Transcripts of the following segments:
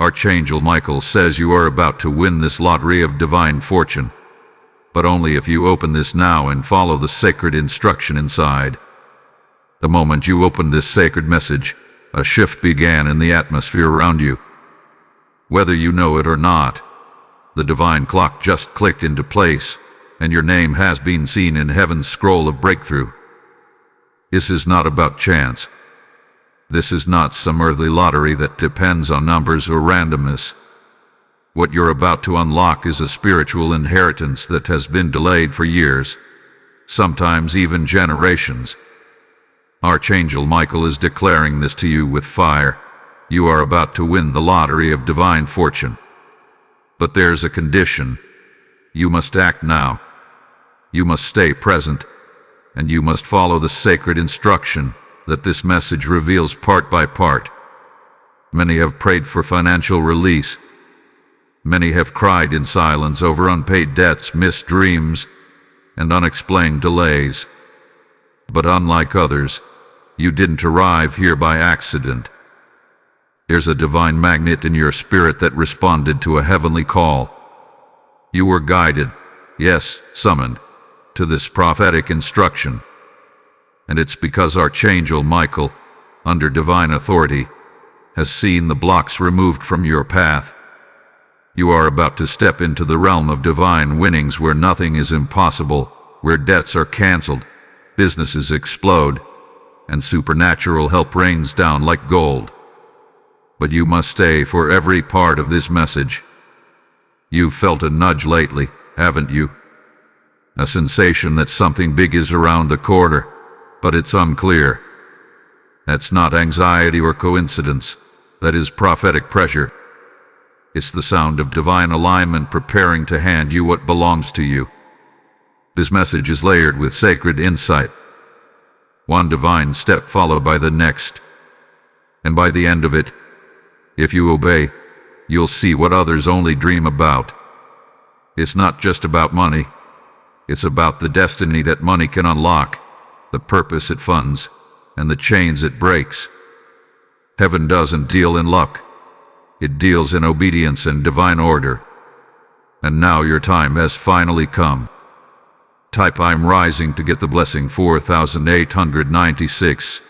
Archangel Michael says you are about to win this lottery of divine fortune, but only if you open this now and follow the sacred instruction inside. The moment you opened this sacred message, a shift began in the atmosphere around you. Whether you know it or not, the divine clock just clicked into place, and your name has been seen in heaven's scroll of breakthrough. This is not about chance. This is not some earthly lottery that depends on numbers or randomness. What you're about to unlock is a spiritual inheritance that has been delayed for years, sometimes even generations. Archangel Michael is declaring this to you with fire. You are about to win the lottery of divine fortune. But there's a condition. You must act now. You must stay present, and you must follow the sacred instruction that this message reveals part by part. Many have prayed for financial release. Many have cried in silence over unpaid debts, missed dreams, and unexplained delays. But unlike others, you didn't arrive here by accident. There's a divine magnet in your spirit that responded to a heavenly call. You were guided, yes, summoned, to this prophetic instruction. And it's because Archangel Michael, under divine authority, has seen the blocks removed from your path. You are about to step into the realm of divine winnings where nothing is impossible, where debts are canceled, businesses explode, and supernatural help rains down like gold. But you must stay for every part of this message. You've felt a nudge lately, haven't you? A sensation that something big is around the corner, but it's unclear. That's not anxiety or coincidence. That is prophetic pressure. It's the sound of divine alignment preparing to hand you what belongs to you. This message is layered with sacred insight. One divine step followed by the next. And by the end of it, if you obey, you'll see what others only dream about. It's not just about money. It's about the destiny that money can unlock, the purpose it funds, and the chains it breaks. Heaven doesn't deal in luck. It deals in obedience and divine order. And now your time has finally come. Type "I'm rising" to get the blessing 4896.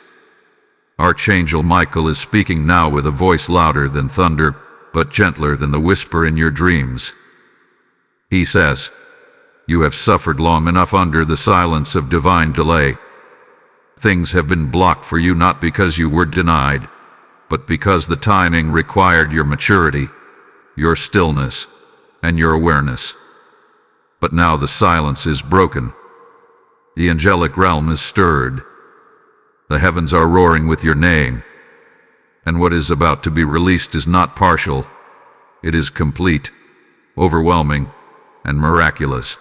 Archangel Michael is speaking now with a voice louder than thunder, but gentler than the whisper in your dreams. He says, "You have suffered long enough under the silence of divine delay. Things have been blocked for you not because you were denied, but because the timing required your maturity, your stillness, and your awareness. But now the silence is broken. The angelic realm is stirred. The heavens are roaring with your name. And what is about to be released is not partial. It is complete, overwhelming, and miraculous.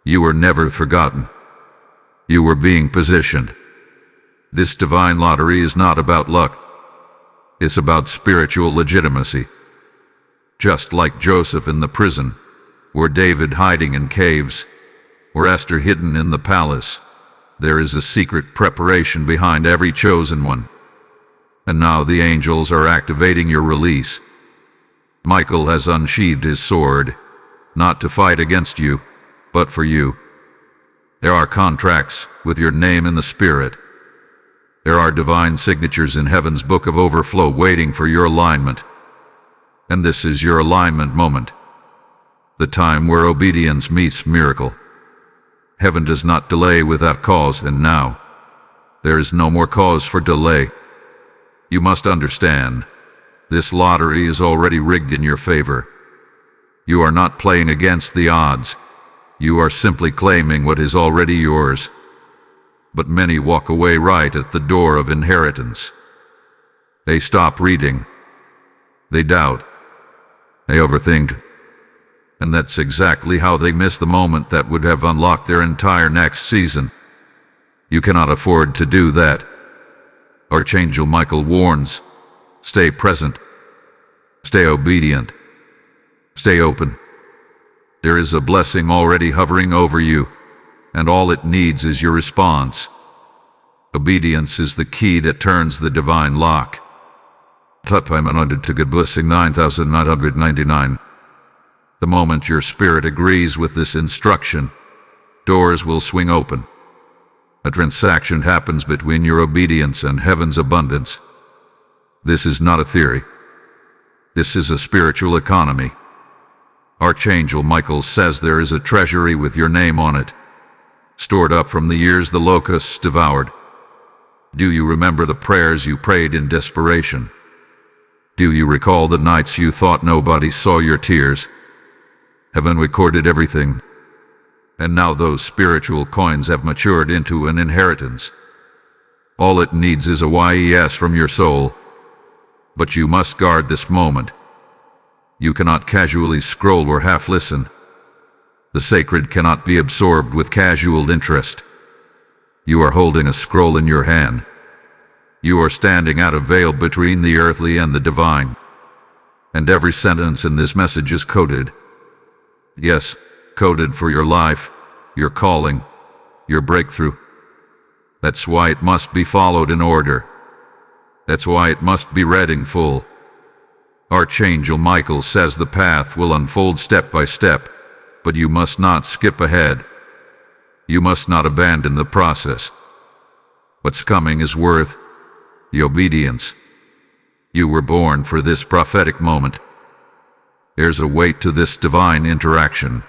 You were never forgotten. You were being positioned. This divine lottery is not about luck. It's about spiritual legitimacy. Just like Joseph in the prison, or David hiding in caves, or Esther hidden in the palace, there is a secret preparation behind every chosen one. And now the angels are activating your release. Michael has unsheathed his sword, not to fight against you, but for you. There are contracts with your name in the Spirit. There are divine signatures in heaven's book of overflow waiting for your alignment. And this is your alignment moment. The time where obedience meets miracle. Heaven does not delay without cause, and now there is no more cause for delay. You must understand, this lottery is already rigged in your favor. You are not playing against the odds. You are simply claiming what is already yours. But many walk away right at the door of inheritance. They stop reading. They doubt. They overthink. And that's exactly how they miss the moment that would have unlocked their entire next season. You cannot afford to do that. Archangel Michael warns, stay present, stay obedient, stay open. There is a blessing already hovering over you, and all it needs is your response. Obedience is the key that turns the divine lock. Time anointed to get blessing 9999. The moment your spirit agrees with this instruction, doors will swing open. A transaction happens between your obedience and heaven's abundance. This is not a theory. This is a spiritual economy. Archangel Michael says there is a treasury with your name on it, stored up from the years the locusts devoured. Do you remember the prayers you prayed in desperation? Do you recall the nights you thought nobody saw your tears? Heaven recorded everything, and now those spiritual coins have matured into an inheritance. All it needs is a yes from your soul. But you must guard this moment. You cannot casually scroll or half listen. The sacred cannot be absorbed with casual interest. You are holding a scroll in your hand. You are standing at a veil between the earthly and the divine. And every sentence in this message is coded. Yes, coded for your life, your calling, your breakthrough. That's why it must be followed in order. That's why it must be read in full. Archangel Michael says the path will unfold step by step, but you must not skip ahead. You must not abandon the process. What's coming is worth the obedience. You were born for this prophetic moment. There's a weight to this divine interaction.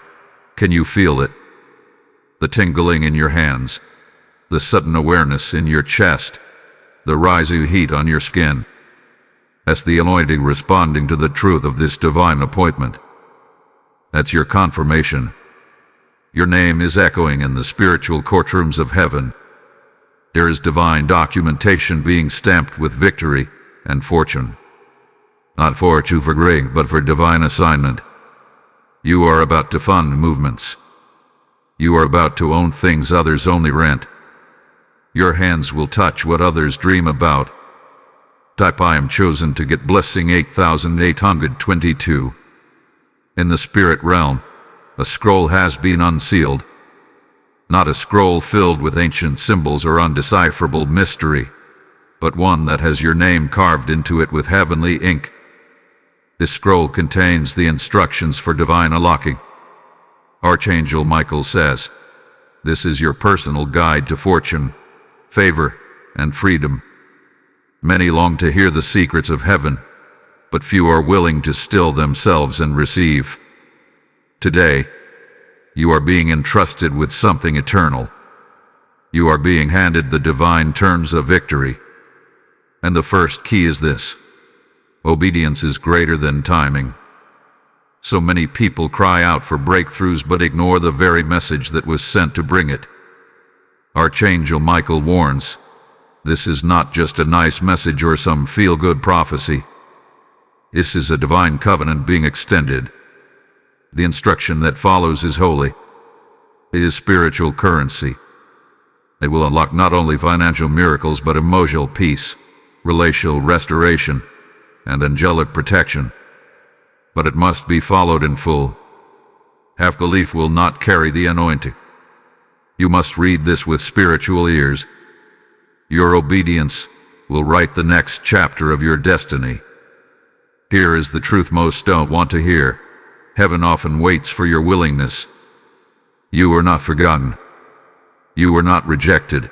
Can you feel it? The tingling in your hands, the sudden awareness in your chest, the rising heat on your skin. That's the anointing responding to the truth of this divine appointment. That's your confirmation. Your name is echoing in the spiritual courtrooms of heaven. There is divine documentation being stamped with victory and fortune. Not fortune for grace, but for divine assignment. You are about to fund movements. You are about to own things others only rent. Your hands will touch what others dream about. Type I am chosen to get blessing 8822. In the spirit realm, a scroll has been unsealed. Not a scroll filled with ancient symbols or undecipherable mystery, but one that has your name carved into it with heavenly ink. This scroll contains the instructions for divine unlocking. Archangel Michael says, this is your personal guide to fortune, favor, and freedom. Many long to hear the secrets of heaven, but few are willing to still themselves and receive. Today, you are being entrusted with something eternal. You are being handed the divine terms of victory. And the first key is this: obedience is greater than timing. So many people cry out for breakthroughs but ignore the very message that was sent to bring it. Archangel Michael warns, this is not just a nice message or some feel-good prophecy. This is a divine covenant being extended. The instruction that follows is holy. It is spiritual currency. It will unlock not only financial miracles but emotional peace, relational restoration, and angelic protection. But it must be followed in full. Half belief will not carry the anointing. You must read this with spiritual ears. Your obedience will write the next chapter of your destiny. Here is the truth most don't want to hear. Heaven often waits for your willingness. You are not forgotten. You were not rejected.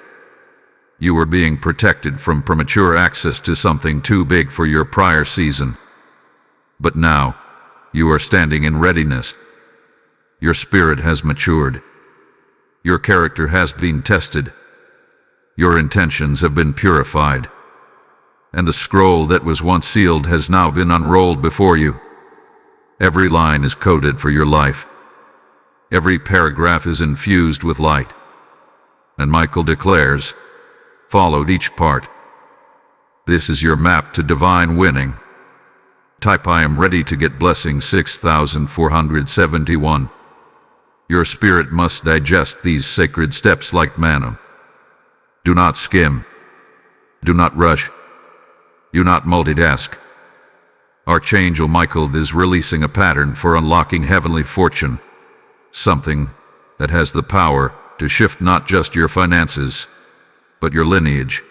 You were being protected from premature access to something too big for your prior season. But now, you are standing in readiness. Your spirit has matured. Your character has been tested. Your intentions have been purified. And the scroll that was once sealed has now been unrolled before you. Every line is coded for your life. Every paragraph is infused with light. And Michael declares, followed each part. This is your map to divine winning. Type I am ready to get blessing 6471. Your spirit must digest these sacred steps like manna. Do not skim. Do not rush. Do not multitask. Archangel Michael is releasing a pattern for unlocking heavenly fortune. Something that has the power to shift not just your finances, but your lineage.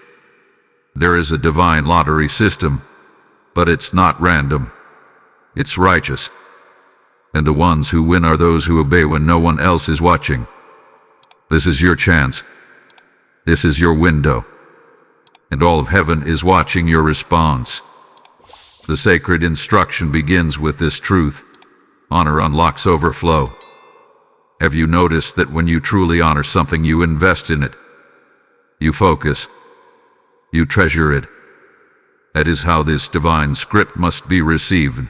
There is a divine lottery system, But it's not random. It's righteous. And the ones who win are those who obey when no one else is watching. This is your chance. This is your window. And all of heaven is watching your response. The sacred instruction begins with this truth. Honor unlocks overflow. Have you noticed that when you truly honor something, you invest in it? You focus. You treasure it. That is how this divine script must be received.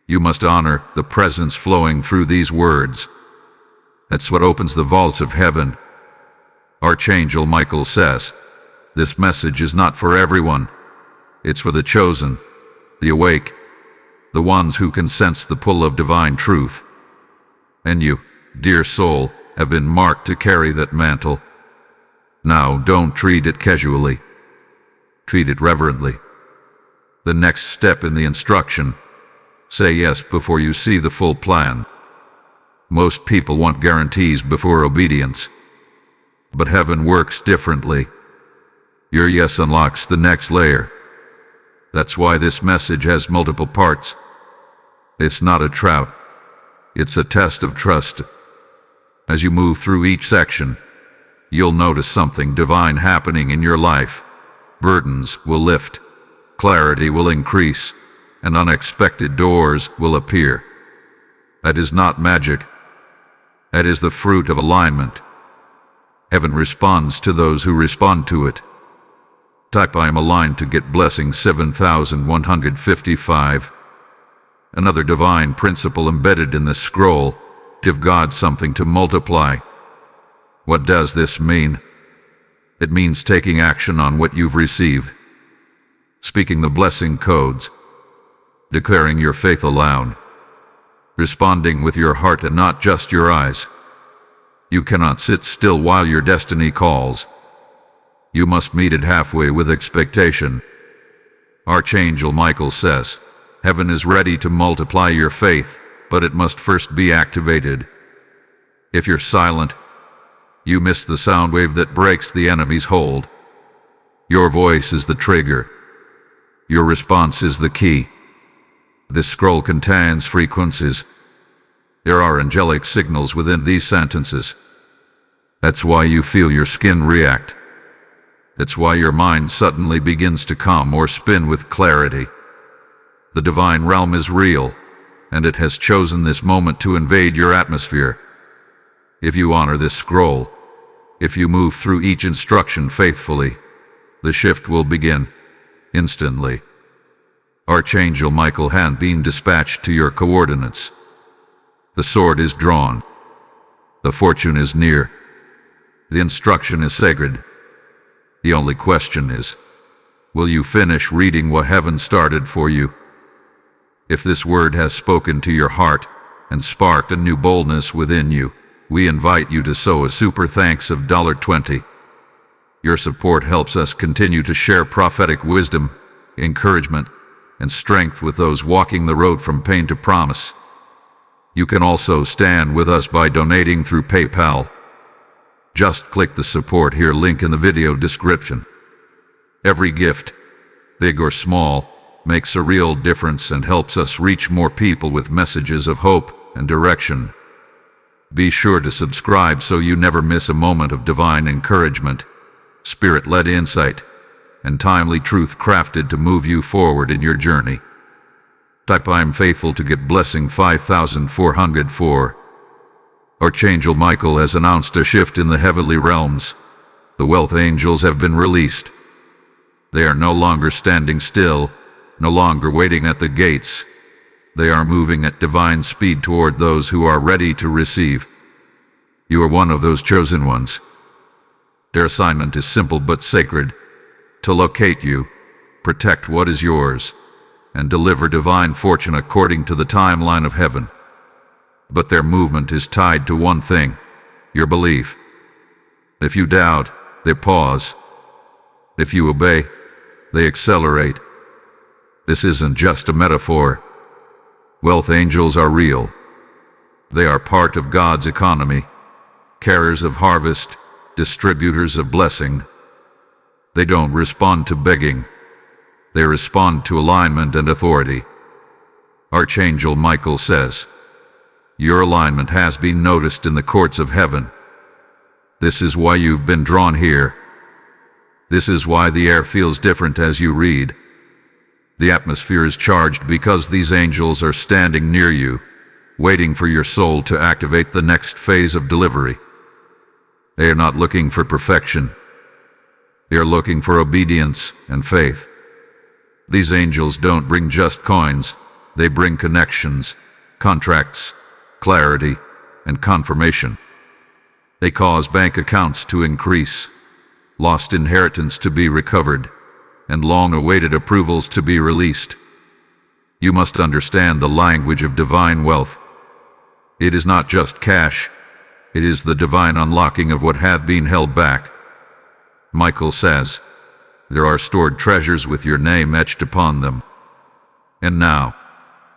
You must honor the presence flowing through these words. That's what opens the vaults of heaven. Archangel Michael says, this message is not for everyone. It's for the chosen, the awake, the ones who can sense the pull of divine truth. And you, dear soul, have been marked to carry that mantle. Now, don't treat it casually. Treat it reverently. The next step in the instruction: say yes before you see the full plan. Most people want guarantees before obedience. But heaven works differently. Your yes unlocks the next layer. That's why this message has multiple parts. It's not a trap. It's a test of trust. As you move through each section, you'll notice something divine happening in your life. Burdens will lift, clarity will increase, and unexpected doors will appear. That is not magic. That is the fruit of alignment. Heaven responds to those who respond to it. Type I am aligned to get blessing 7155. Another divine principle embedded in this scroll: give God something to multiply. What does this mean? It means taking action on what you've received. Speaking the blessing codes. Declaring your faith aloud. Responding with your heart and not just your eyes. You cannot sit still while your destiny calls. You must meet it halfway with expectation. Archangel Michael says, heaven is ready to multiply your faith, but it must first be activated. If you're silent, you miss the sound wave that breaks the enemy's hold. Your voice is the trigger. Your response is the key. This scroll contains frequencies. There are angelic signals within these sentences. That's why you feel your skin react. That's why your mind suddenly begins to calm or spin with clarity. The divine realm is real, and it has chosen this moment to invade your atmosphere. If you honor this scroll, if you move through each instruction faithfully, the shift will begin instantly. Archangel Michael has been dispatched to your coordinates. The sword is drawn. The fortune is near. The instruction is sacred. The only question is, will you finish reading what heaven started for you? If this word has spoken to your heart and sparked a new boldness within you, we invite you to sow a super thanks of $20. Your support helps us continue to share prophetic wisdom, encouragement, and strength with those walking the road from pain to promise. You can also stand with us by donating through PayPal. Just click the support here link in the video description. Every gift, big or small, makes a real difference and helps us reach more people with messages of hope and direction. Be sure to subscribe so you never miss a moment of divine encouragement, spirit-led insight, and timely truth crafted to move you forward in your journey. Type I am faithful to get blessing 5404. Archangel Michael has announced a shift in the heavenly realms. The wealth angels have been released. They are no longer standing still, no longer waiting at the gates. They are moving at divine speed toward those who are ready to receive. You are one of those chosen ones. Their assignment is simple but sacred: to locate you, protect what is yours, and deliver divine fortune according to the timeline of heaven. But their movement is tied to one thing: your belief. If you doubt, they pause. If you obey, they accelerate. This isn't just a metaphor. Wealth angels are real. They are part of God's economy, carriers of harvest, distributors of blessing. They don't respond to begging. They respond to alignment and authority. Archangel Michael says, "Your alignment has been noticed in the courts of heaven. This is why you've been drawn here. This is why the air feels different as you read. The atmosphere is charged because these angels are standing near you, waiting for your soul to activate the next phase of delivery. They are not looking for perfection. They are looking for obedience and faith. These angels don't bring just coins. They bring connections, contracts, clarity, and confirmation. They cause bank accounts to increase, lost inheritance to be recovered, and long-awaited approvals to be released. You must understand the language of divine wealth. It is not just cash. It is the divine unlocking of what hath been held back. Michael says, there are stored treasures with your name etched upon them. And now,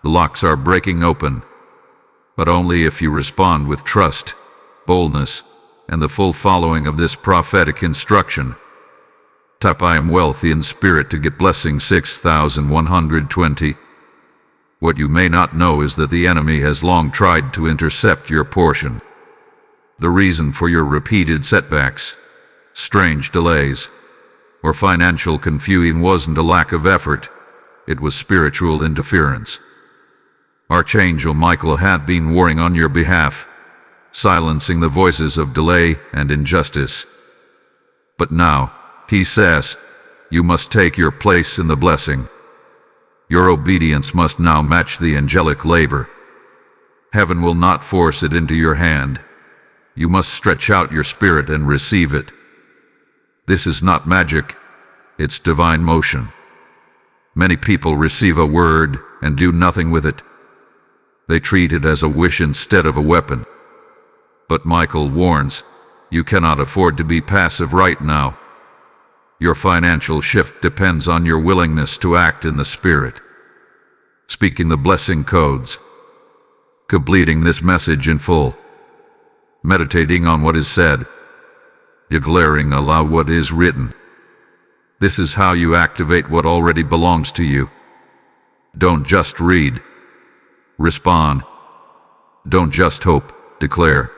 the locks are breaking open, but only if you respond with trust, boldness, and the full following of this prophetic instruction. Type I am wealthy in spirit to get blessing 6120. What you may not know is that the enemy has long tried to intercept your portion. The reason for your repeated setbacks, strange delays, or financial confusion wasn't a lack of effort, it was spiritual interference. Archangel Michael hath been warring on your behalf, silencing the voices of delay and injustice. But now, he says, you must take your place in the blessing. Your obedience must now match the angelic labor. Heaven will not force it into your hand. You must stretch out your spirit and receive it. This is not magic, it's divine motion. Many people receive a word and do nothing with it. They treat it as a wish instead of a weapon. But Michael warns, you cannot afford to be passive right now. Your financial shift depends on your willingness to act in the Spirit. Speaking the blessing codes. Completing this message in full. Meditating on what is said. Declaring aloud what is written. This is how you activate what already belongs to you. Don't just read. Respond. Don't just hope, declare.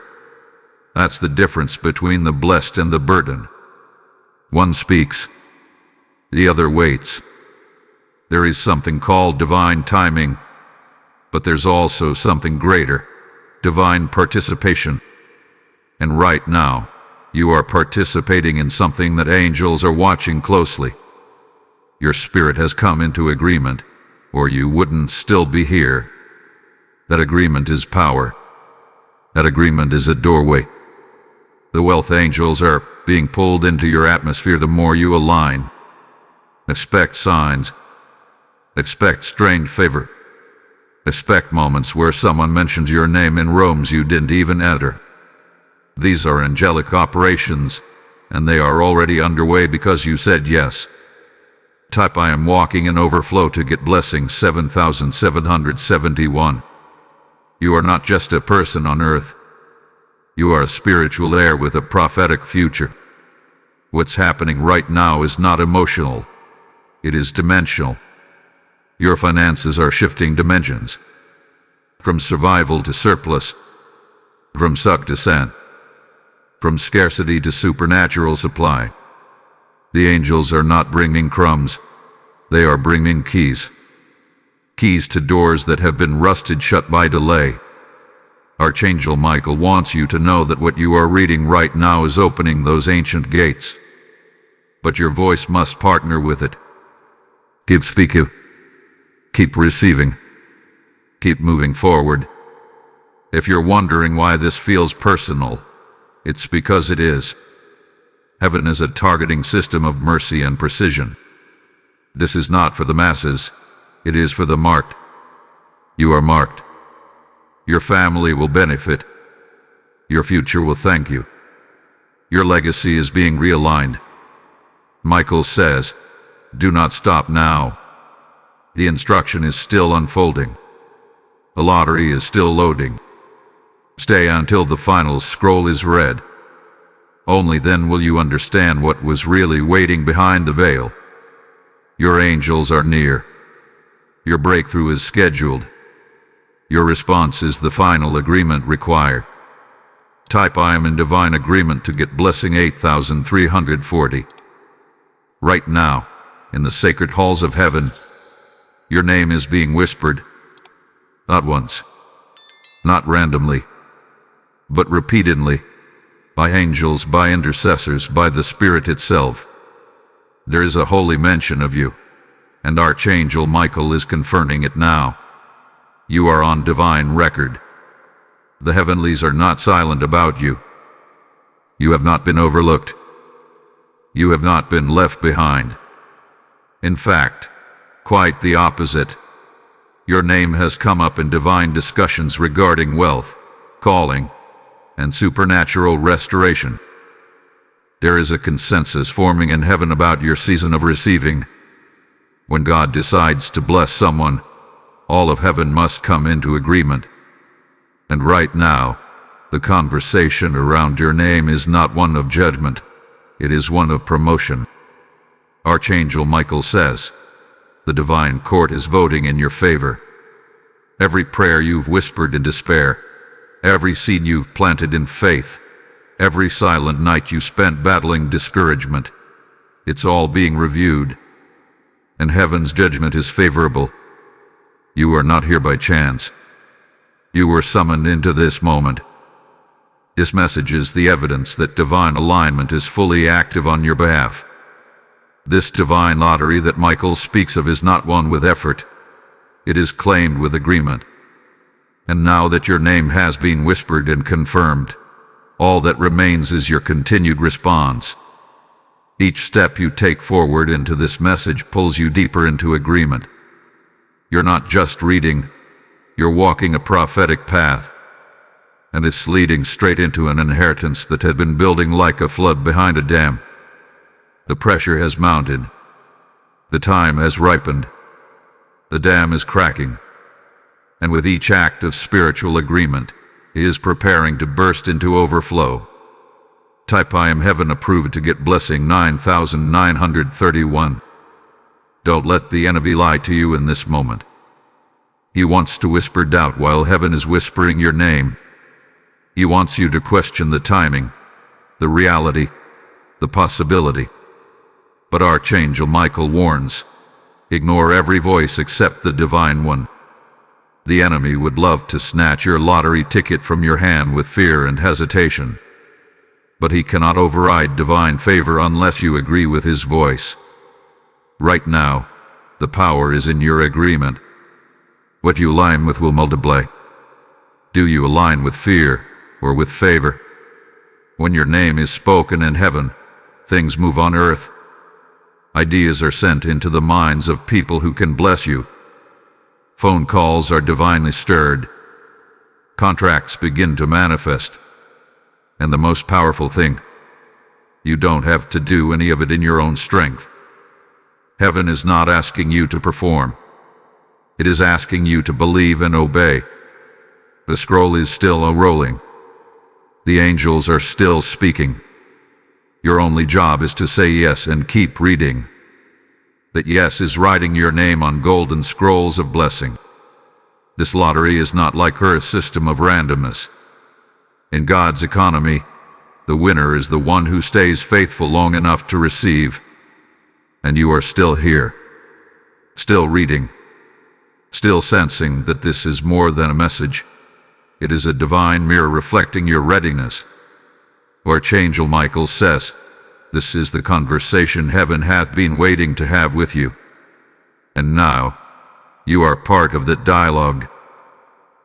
That's the difference between the blessed and the burdened. One speaks, the other waits. There is something called divine timing, but there's also something greater, divine participation. And right now, you are participating in something that angels are watching closely. Your spirit has come into agreement, or you wouldn't still be here. That agreement is power. That agreement is a doorway. The wealth angels are being pulled into your atmosphere the more you align. Expect signs. Expect strange favor. Expect moments where someone mentions your name in rooms you didn't even enter. These are angelic operations, and they are already underway because you said yes. Type I am walking in overflow to get blessing 7771. You are not just a person on earth. You are a spiritual heir with a prophetic future. What's happening right now is not emotional. It is dimensional. Your finances are shifting dimensions. From survival to surplus. From suck to sand. From scarcity to supernatural supply. The angels are not bringing crumbs. They are bringing keys. Keys to doors that have been rusted shut by delay. Archangel Michael wants you to know that what you are reading right now is opening those ancient gates. But your voice must partner with it. Keep speaking. Keep receiving. Keep moving forward. If you're wondering why this feels personal, it's because it is. Heaven is a targeting system of mercy and precision. This is not for the masses. It is for the marked. You are marked. Your family will benefit. Your future will thank you. Your legacy is being realigned. Michael says, do not stop now. The instruction is still unfolding. The lottery is still loading. Stay until the final scroll is read. Only then will you understand what was really waiting behind the veil. Your angels are near. Your breakthrough is scheduled. Your response is the final agreement required. Type I am in divine agreement to get blessing 8340. Right now, in the sacred halls of heaven, your name is being whispered. Not once, not randomly, but repeatedly, by angels, by intercessors, by the Spirit itself. There is a holy mention of you, and Archangel Michael is confirming it now. You are on divine record. The heavenlies are not silent about you. You have not been overlooked. You have not been left behind. In fact, quite the opposite. Your name has come up in divine discussions regarding wealth, calling, and supernatural restoration. There is a consensus forming in heaven about your season of receiving. When God decides to bless someone, all of heaven must come into agreement. And right now, the conversation around your name is not one of judgment, it is one of promotion. Archangel Michael says, the divine court is voting in your favor. Every prayer you've whispered in despair, every seed you've planted in faith, every silent night you spent battling discouragement, it's all being reviewed. And heaven's judgment is favorable. You are not here by chance. You were summoned into this moment. This message is the evidence that divine alignment is fully active on your behalf. This divine lottery that Michael speaks of is not won with effort. It is claimed with agreement. And now that your name has been whispered and confirmed, all that remains is your continued response. Each step you take forward into this message pulls you deeper into agreement. You're not just reading, you're walking a prophetic path, and it's leading straight into an inheritance that had been building like a flood behind a dam. The pressure has mounted. The time has ripened. The dam is cracking. And with each act of spiritual agreement, he is preparing to burst into overflow. Type I am heaven approved to get blessing 9931. Don't let the enemy lie to you in this moment. He wants to whisper doubt while heaven is whispering your name. He wants you to question the timing, the reality, the possibility. But Archangel Michael warns, ignore every voice except the divine one. The enemy would love to snatch your lottery ticket from your hand with fear and hesitation. But he cannot override divine favor unless you agree with his voice. Right now, the power is in your agreement. What you align with will multiply. Do you align with fear or with favor? When your name is spoken in heaven, things move on earth. Ideas are sent into the minds of people who can bless you. Phone calls are divinely stirred. Contracts begin to manifest. And the most powerful thing, you don't have to do any of it in your own strength. Heaven is not asking you to perform. It is asking you to believe and obey. The scroll is still rolling. The angels are still speaking. Your only job is to say yes and keep reading. That yes is writing your name on golden scrolls of blessing. This lottery is not like Earth's system of randomness. In God's economy, the winner is the one who stays faithful long enough to receive. And you are still here, still reading, still sensing that this is more than a message. It is a divine mirror reflecting your readiness. Archangel Michael says, this is the conversation heaven hath been waiting to have with you. And now, you are part of that dialogue.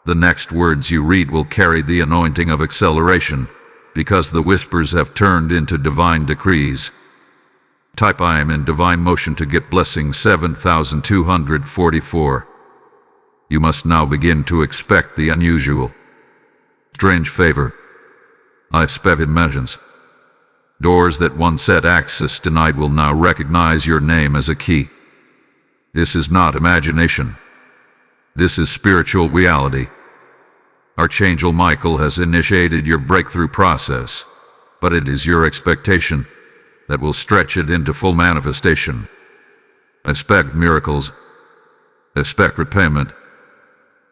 The next words you read will carry the anointing of acceleration, because the whispers have turned into divine decrees. Type I am in divine motion to get blessing 7244. You must now begin to expect the unusual. Strange favor. Unexpected mentions. Doors that once had access denied will now recognize your name as a key. This is not imagination. This is spiritual reality. Archangel Michael has initiated your breakthrough process, but it is your expectation that will stretch it into full manifestation. Expect miracles. Expect repayment.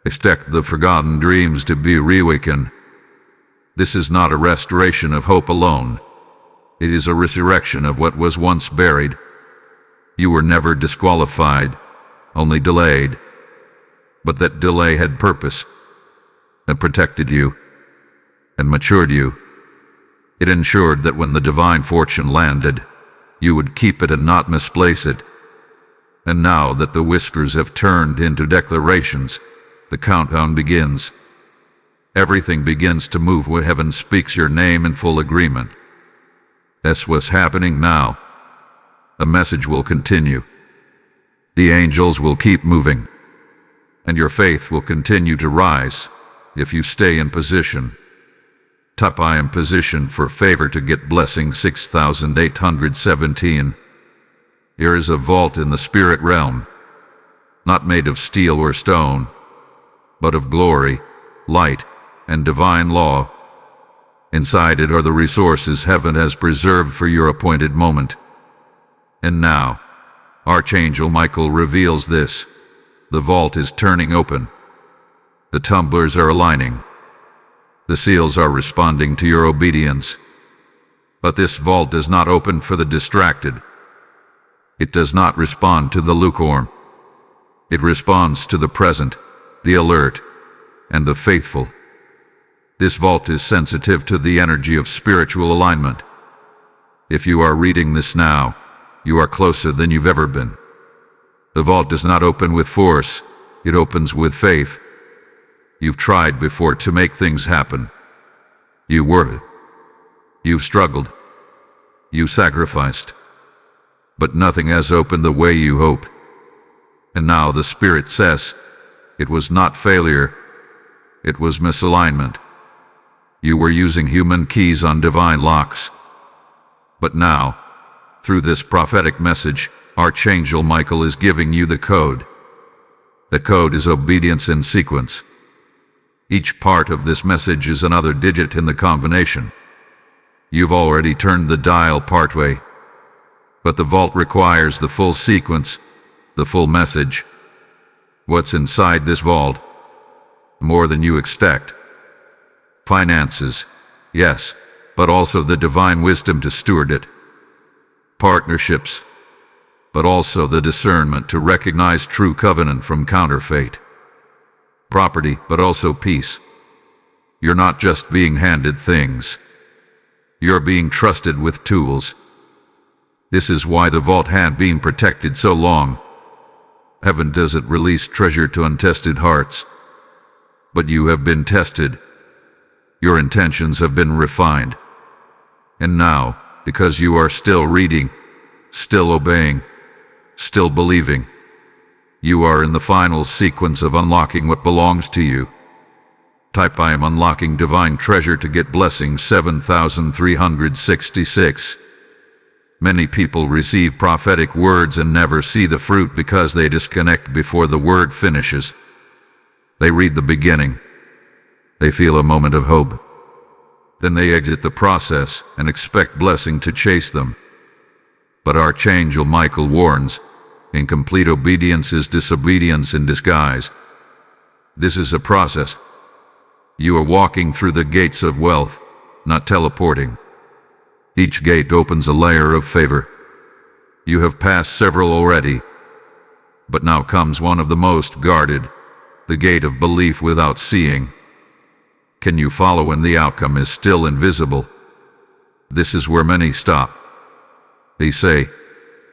Expect the forgotten dreams to be reawakened. This is not a restoration of hope alone. It is a resurrection of what was once buried. You were never disqualified, only delayed. But that delay had purpose, and protected you, and matured you. It ensured that when the divine fortune landed, you would keep it and not misplace it. And now that the whispers have turned into declarations, the countdown begins. Everything begins to move when heaven speaks your name in full agreement. That's what's happening now. The message will continue. The angels will keep moving. And your faith will continue to rise if you stay in position. Type I am positioned for favor to get blessing 6817. Here is a vault in the spirit realm, not made of steel or stone, but of glory, light, and divine law. Inside it are the resources heaven has preserved for your appointed moment. And now, Archangel Michael reveals this. The vault is turning open. The tumblers are aligning. The seals are responding to your obedience. But this vault does not open for the distracted. It does not respond to the lukewarm. It responds to the present, the alert, and the faithful. This vault is sensitive to the energy of spiritual alignment. If you are reading this now, you are closer than you've ever been. The vault does not open with force, it opens with faith. You've tried before to make things happen. You worked. You've struggled. You sacrificed. But nothing has opened the way you hoped. And now the Spirit says, it was not failure, it was misalignment. You were using human keys on divine locks. But now, through this prophetic message, Archangel Michael is giving you the code. The code is obedience in sequence. Each part of this message is another digit in the combination. You've already turned the dial partway, but the vault requires the full sequence, the full message. What's inside this vault? More than you expect. Finances, yes, but also the divine wisdom to steward it. Partnerships, but also the discernment to recognize true covenant from counterfeit. Property, but also peace. You're not just being handed things. You're being trusted with tools. This is why the vault had been protected so long. Heaven doesn't release treasure to untested hearts. But you have been tested. Your intentions have been refined. And now, because you are still reading, still obeying, still believing, you are in the final sequence of unlocking what belongs to you. Type I am unlocking divine treasure to get blessing 7366. Many people receive prophetic words and never see the fruit because they disconnect before the word finishes. They read the beginning. They feel a moment of hope. Then they exit the process and expect blessing to chase them. But Archangel Michael warns, incomplete obedience is disobedience in disguise. This is a process. You are walking through the gates of wealth, not teleporting. Each gate opens a layer of favor. You have passed several already, but now comes one of the most guarded, the gate of belief without seeing. Can you follow when the outcome is still invisible? This is where many stop. They say,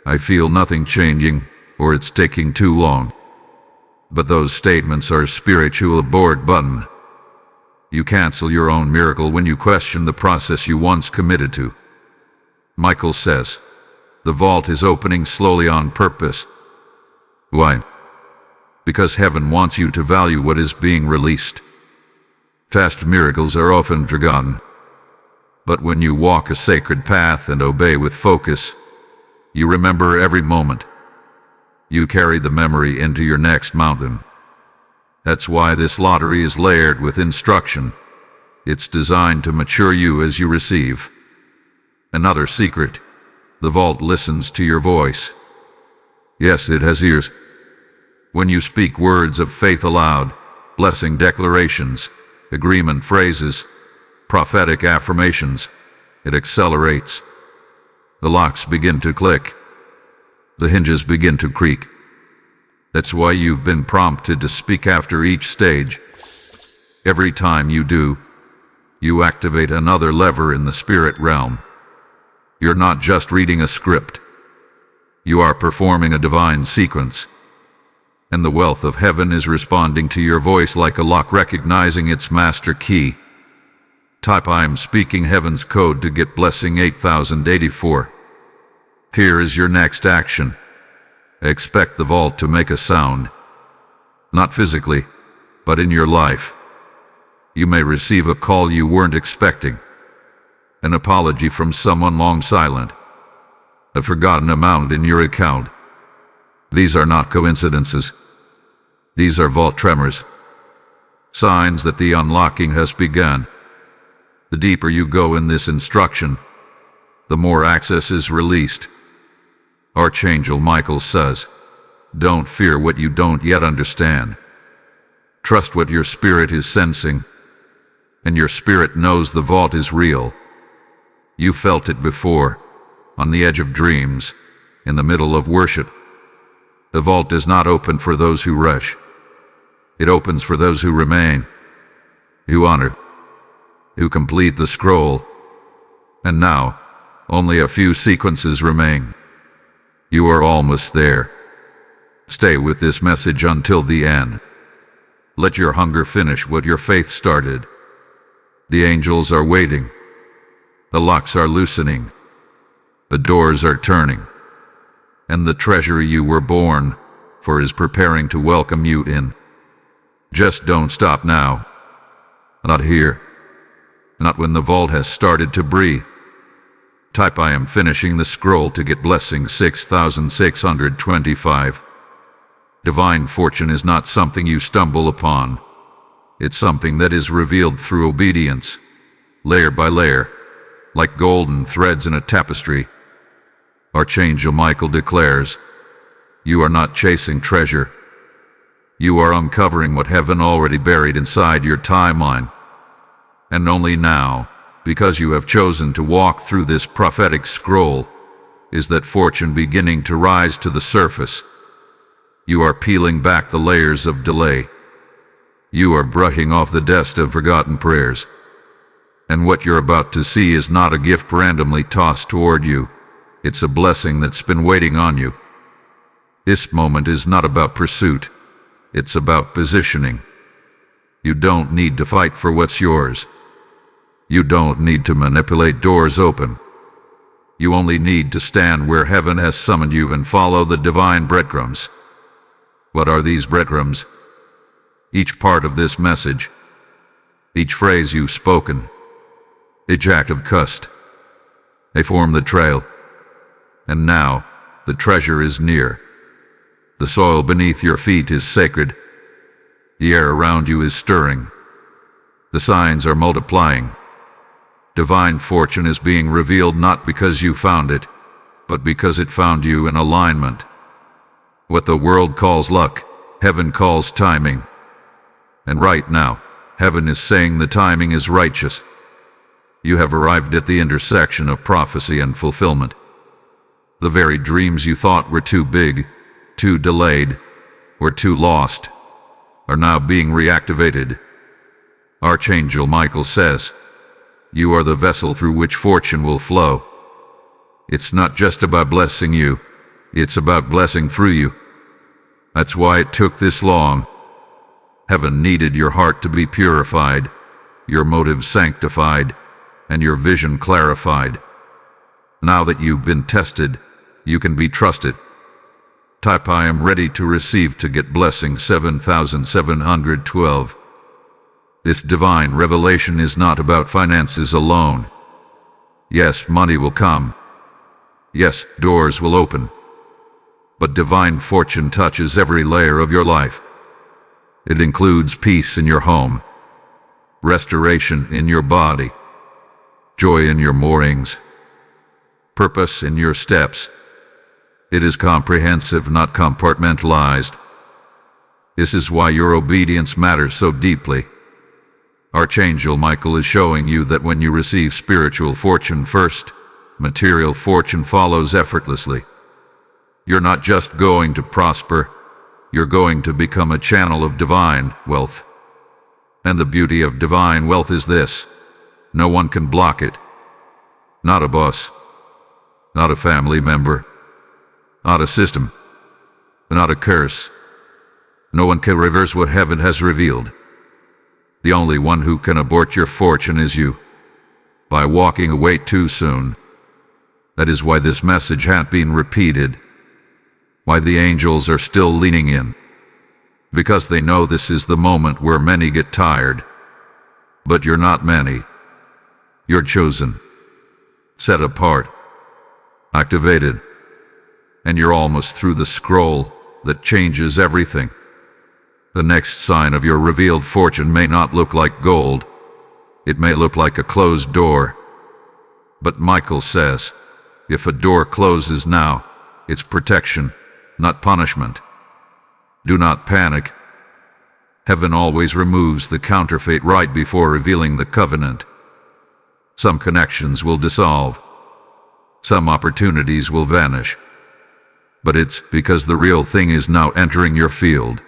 I feel nothing changing, or it's taking too long. But those statements are spiritual abort button. You cancel your own miracle when you question the process you once committed to. Michael says, the vault is opening slowly on purpose. Why? Because heaven wants you to value what is being released. Fast miracles are often forgotten. But when you walk a sacred path and obey with focus, you remember every moment. You carry the memory into your next mountain. That's why this lottery is layered with instruction. It's designed to mature you as you receive. Another secret, the vault listens to your voice. Yes, it has ears. When you speak words of faith aloud, blessing declarations, agreement phrases, prophetic affirmations, it accelerates. The locks begin to click. The hinges begin to creak. That's why you've been prompted to speak after each stage. Every time you do, you activate another lever in the spirit realm. You're not just reading a script. You are performing a divine sequence. And the wealth of heaven is responding to your voice like a lock recognizing its master key. Type "I'm speaking heaven's code" to get blessing 8084. Here is your next action. Expect the vault to make a sound. Not physically, but in your life. You may receive a call you weren't expecting. An apology from someone long silent. A forgotten amount in your account. These are not coincidences. These are vault tremors. Signs that the unlocking has begun. The deeper you go in this instruction, the more access is released. Archangel Michael says, don't fear what you don't yet understand. Trust what your spirit is sensing, and your spirit knows the vault is real. You felt it before, on the edge of dreams, in the middle of worship. The vault does not open for those who rush. It opens for those who remain, who honor, who complete the scroll. And now, only a few sequences remain. You are almost there. Stay with this message until the end. Let your hunger finish what your faith started. The angels are waiting. The locks are loosening. The doors are turning. And the treasure you were born for is preparing to welcome you in. Just don't stop now. Not here. Not when the vault has started to breathe. Type "I am finishing the scroll" to get blessing 6625. Divine fortune is not something you stumble upon. It's something that is revealed through obedience, layer by layer, like golden threads in a tapestry. Archangel Michael declares, you are not chasing treasure. You are uncovering what heaven already buried inside your timeline. And only now, because you have chosen to walk through this prophetic scroll, is that fortune beginning to rise to the surface. You are peeling back the layers of delay. You are brushing off the dust of forgotten prayers. And what you're about to see is not a gift randomly tossed toward you. It's a blessing that's been waiting on you. This moment is not about pursuit. It's about positioning. You don't need to fight for what's yours. You don't need to manipulate doors open. You only need to stand where heaven has summoned you and follow the divine breadcrumbs. What are these breadcrumbs? Each part of this message, each phrase you've spoken, each act of trust, they form the trail. And now, the treasure is near. The soil beneath your feet is sacred. The air around you is stirring. The signs are multiplying. Divine fortune is being revealed not because you found it, but because it found you in alignment. What the world calls luck, heaven calls timing. And right now, heaven is saying the timing is righteous. You have arrived at the intersection of prophecy and fulfillment. The very dreams you thought were too big, too delayed, or too lost, are now being reactivated. Archangel Michael says, you are the vessel through which fortune will flow. It's not just about blessing you, it's about blessing through you. That's why it took this long. Heaven needed your heart to be purified, your motives sanctified, and your vision clarified. Now that you've been tested, you can be trusted. Type "I am ready to receive" to get blessing 7712. This divine revelation is not about finances alone. Yes, money will come. Yes, doors will open. But divine fortune touches every layer of your life. It includes peace in your home, restoration in your body, joy in your moorings, purpose in your steps, It is comprehensive, not compartmentalized. This is why your obedience matters so deeply. Archangel Michael is showing you that when you receive spiritual fortune first, material fortune follows effortlessly. You're not just going to prosper, you're going to become a channel of divine wealth. And the beauty of divine wealth is this: no one can block it. Not a boss, not a family member, not a system, not a curse. No one can reverse what heaven has revealed. The only one who can abort your fortune is you, by walking away too soon. That is why this message hasn't been repeated, why the angels are still leaning in, because they know this is the moment where many get tired. But you're not many. You're chosen, set apart, activated, and you're almost through the scroll that changes everything. The next sign of your revealed fortune may not look like gold. It may look like a closed door. But Michael says, if a door closes now, it's protection, not punishment. Do not panic. Heaven always removes the counterfeit right before revealing the covenant. Some connections will dissolve. Some opportunities will vanish. But it's because the real thing is now entering your field.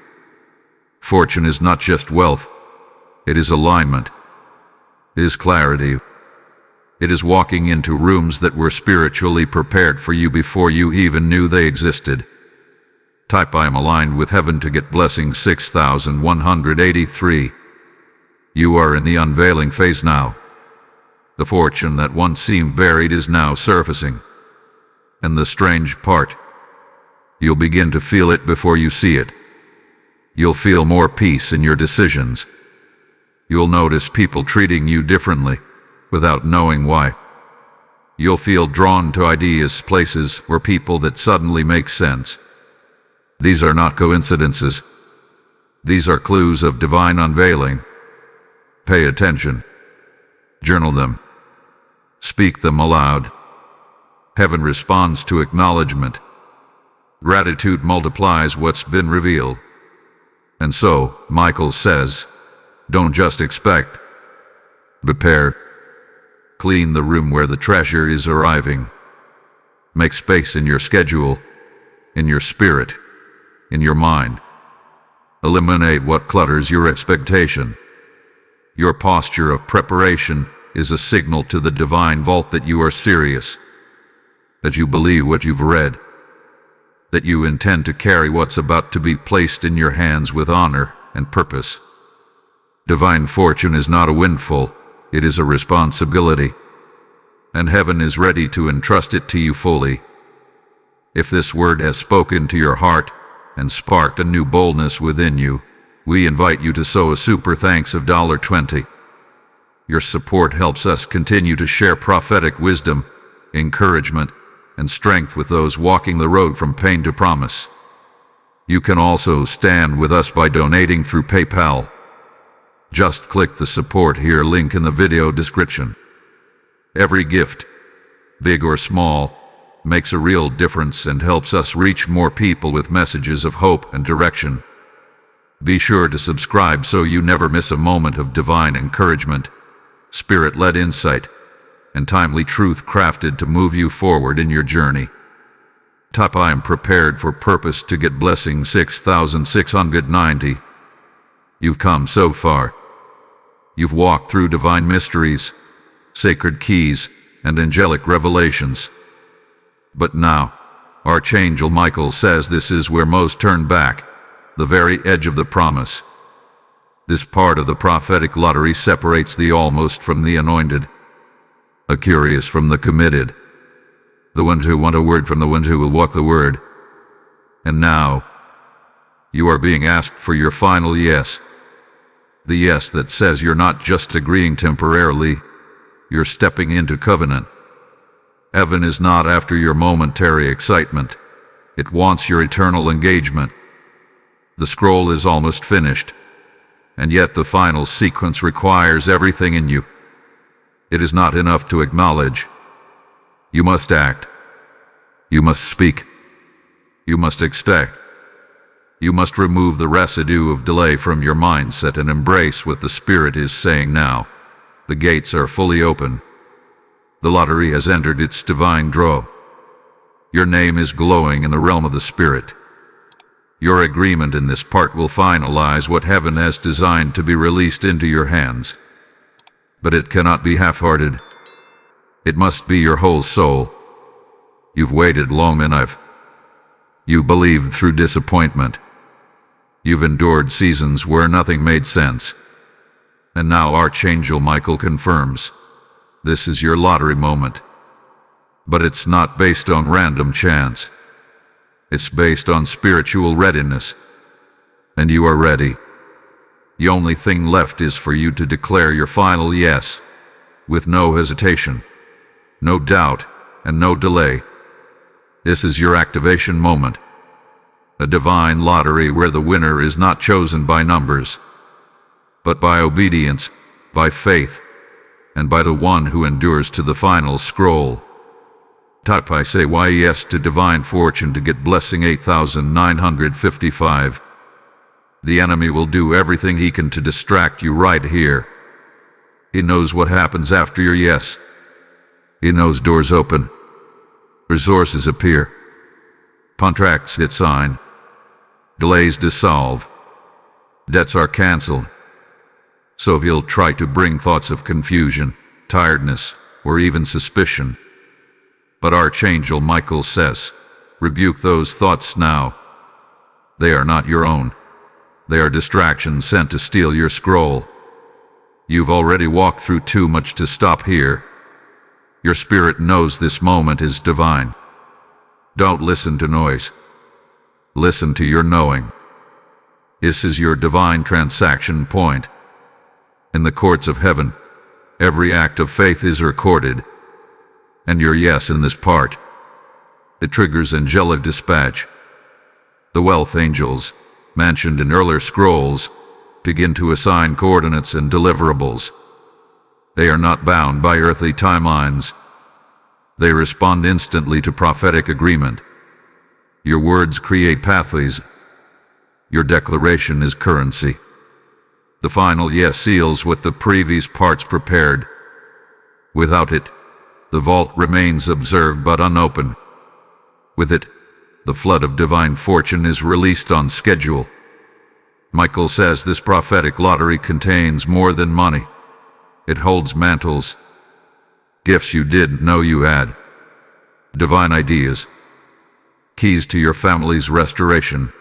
Fortune is not just wealth. It is alignment. It is clarity. It is walking into rooms that were spiritually prepared for you before you even knew they existed. Type I am aligned with heaven to get blessing 6183. You are in the unveiling phase now. The fortune that once seemed buried is now surfacing. And the strange part, you'll begin to feel it before you see it. You'll feel more peace in your decisions. You'll notice people treating you differently, without knowing why. You'll feel drawn to ideas, places, where people that suddenly make sense. These are not coincidences. These are clues of divine unveiling. Pay attention. Journal them. Speak them aloud. Heaven responds to acknowledgement. Gratitude multiplies what's been revealed. And so, Michael says, don't just expect. Prepare. Clean the room where the treasure is arriving. Make space in your schedule, in your spirit, in your mind. Eliminate what clutters your expectation. Your posture of preparation is a signal to the divine vault that you are serious, that you believe what you've read, that you intend to carry what's about to be placed in your hands with honor and purpose. Divine fortune is not a windfall, it is a responsibility, and heaven is ready to entrust it to you fully. If this word has spoken to your heart and sparked a new boldness within you, we invite you to sow a super thanks of $20. Your support helps us continue to share prophetic wisdom, encouragement, and strength with those walking the road from pain to promise. You can also stand with us by donating through PayPal. Just click the support here link in the video description. Every gift, big or small, makes a real difference and helps us reach more people with messages of hope and direction. Be sure to subscribe so you never miss a moment of divine encouragement, spirit-led insight, and timely truth crafted to move you forward in your journey. Type I am prepared for purpose to get blessing 6690. You've come so far. You've walked through divine mysteries, sacred keys, and angelic revelations. But now, Archangel Michael says this is where most turn back, the very edge of the promise. This part of the prophetic lottery separates the almost from the anointed, the curious from the committed, the ones who want a word from the ones who will walk the word. And now, you are being asked for your final yes. The yes that says you're not just agreeing temporarily, you're stepping into covenant. Heaven is not after your momentary excitement. It wants your eternal engagement. The scroll is almost finished, and yet the final sequence requires everything in you. It is not enough to acknowledge. You must act. You must speak. You must expect. You must remove the residue of delay from your mindset and embrace what the Spirit is saying now. The gates are fully open. The lottery has entered its divine draw. Your name is glowing in the realm of the Spirit. Your agreement in this part will finalize what heaven has designed to be released into your hands. But it cannot be half-hearted. It must be your whole soul. You've waited long enough. You believed through disappointment. You've endured seasons where nothing made sense. And now Archangel Michael confirms, this is your lottery moment. But it's not based on random chance. It's based on spiritual readiness. And you are ready. The only thing left is for you to declare your final yes, with no hesitation, no doubt, and no delay. This is your activation moment. A divine lottery where the winner is not chosen by numbers, but by obedience, by faith, and by the one who endures to the final scroll. Type I say yes to divine fortune to get blessing 8955. The enemy will do everything he can to distract you right here. He knows what happens after your yes. He knows doors open. Resources appear. Contracts get signed. Delays dissolve. Debts are canceled. So he'll try to bring thoughts of confusion, tiredness, or even suspicion. But Archangel Michael says, rebuke those thoughts now. They are not your own. They are distractions sent to steal your scroll. You've already walked through too much to stop here. Your spirit knows this moment is divine. Don't listen to noise. Listen to your knowing. This is your divine transaction point. In the courts of heaven, every act of faith is recorded. And your yes in this part, it triggers angelic dispatch. The wealth angels, mentioned in earlier scrolls, begin to assign coordinates and deliverables. They are not bound by earthly timelines. They respond instantly to prophetic agreement. Your words create pathways. Your declaration is currency. The final yes seals what the previous parts prepared. Without it, the vault remains observed but unopened. With it, the flood of divine fortune is released on schedule. Michael says this prophetic lottery contains more than money. It holds mantles, gifts you didn't know you had, divine ideas, keys to your family's restoration,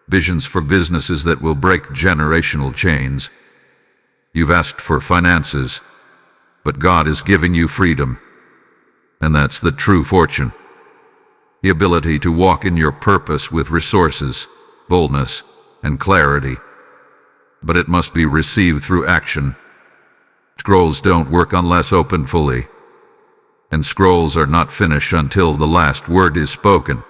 visions for businesses that will break generational chains. You've asked for finances, but God is giving you freedom, and that's the true fortune. The ability to walk in your purpose with resources, boldness, and clarity. But it must be received through action. Scrolls don't work unless opened fully, and scrolls are not finished until the last word is spoken.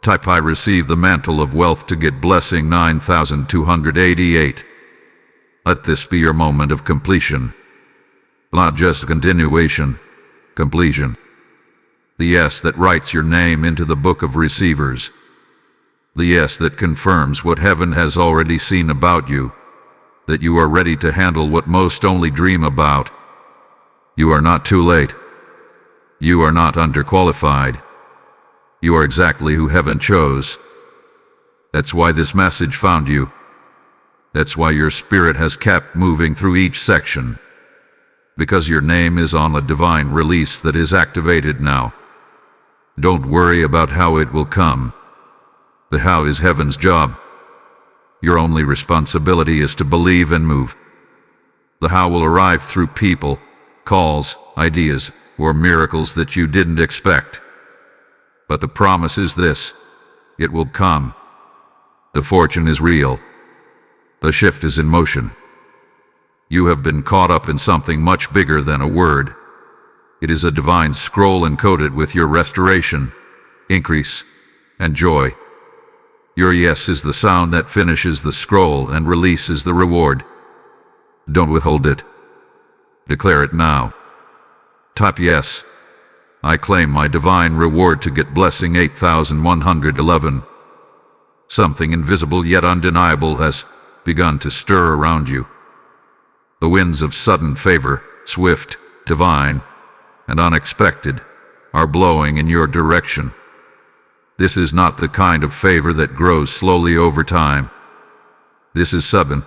Type I receive the mantle of wealth to get blessing 9288. Let this be your moment of completion. Not just continuation, completion. The yes that writes your name into the book of receivers. The yes that confirms what heaven has already seen about you, that you are ready to handle what most only dream about. You are not too late. You are not underqualified. You are exactly who heaven chose. That's why this message found you. That's why your spirit has kept moving through each section. Because your name is on a divine release that is activated now. Don't worry about how it will come. The how is heaven's job. Your only responsibility is to believe and move. The how will arrive through people, calls, ideas, or miracles that you didn't expect. But the promise is this: it will come. The fortune is real. The shift is in motion. You have been caught up in something much bigger than a word. It is a divine scroll encoded with your restoration, increase, and joy. Your yes is the sound that finishes the scroll and releases the reward. Don't withhold it. Declare it now. Type yes. I claim my divine reward to get blessing 8111. Something invisible yet undeniable has begun to stir around you. The winds of sudden favor, swift, divine, and unexpected, are blowing in your direction. This is not the kind of favor that grows slowly over time. This is sudden,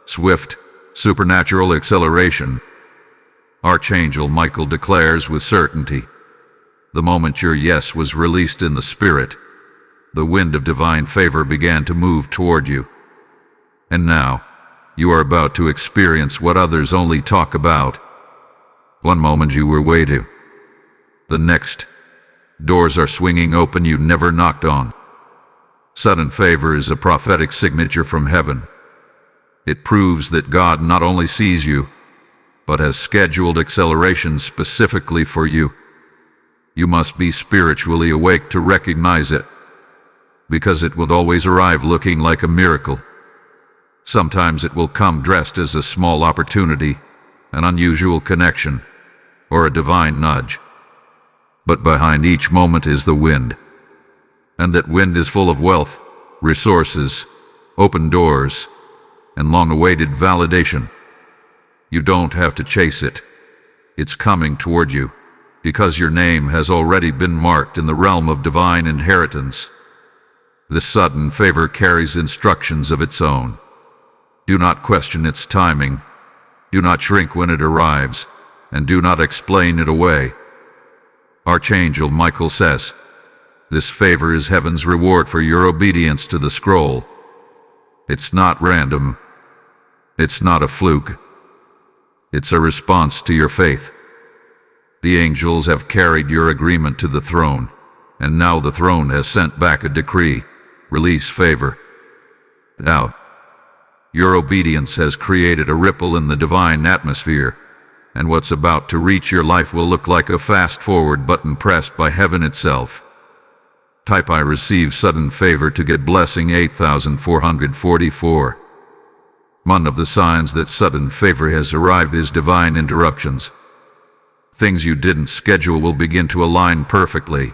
swift, supernatural acceleration. Archangel Michael declares with certainty, the moment your yes was released in the Spirit, the wind of divine favor began to move toward you. And now, you are about to experience what others only talk about. One moment you were waiting. The next, doors are swinging open you never knocked on. Sudden favor is a prophetic signature from heaven. It proves that God not only sees you, but has scheduled acceleration specifically for you. You must be spiritually awake to recognize it, because it will always arrive looking like a miracle. Sometimes it will come dressed as a small opportunity, an unusual connection, or a divine nudge. But behind each moment is the wind. And that wind is full of wealth, resources, open doors, and long-awaited validation. You don't have to chase it. It's coming toward you, because your name has already been marked in the realm of divine inheritance. This sudden favor carries instructions of its own. Do not question its timing. Do not shrink when it arrives, and do not explain it away. Archangel Michael says, this favor is heaven's reward for your obedience to the scroll. It's not random. It's not a fluke. It's a response to your faith. The angels have carried your agreement to the throne, and now the throne has sent back a decree. Release favor. Now, your obedience has created a ripple in the divine atmosphere, and what's about to reach your life will look like a fast-forward button pressed by heaven itself. Type I receive sudden favor to get blessing 8444. One of the signs that sudden favor has arrived is divine interruptions. Things you didn't schedule will begin to align perfectly.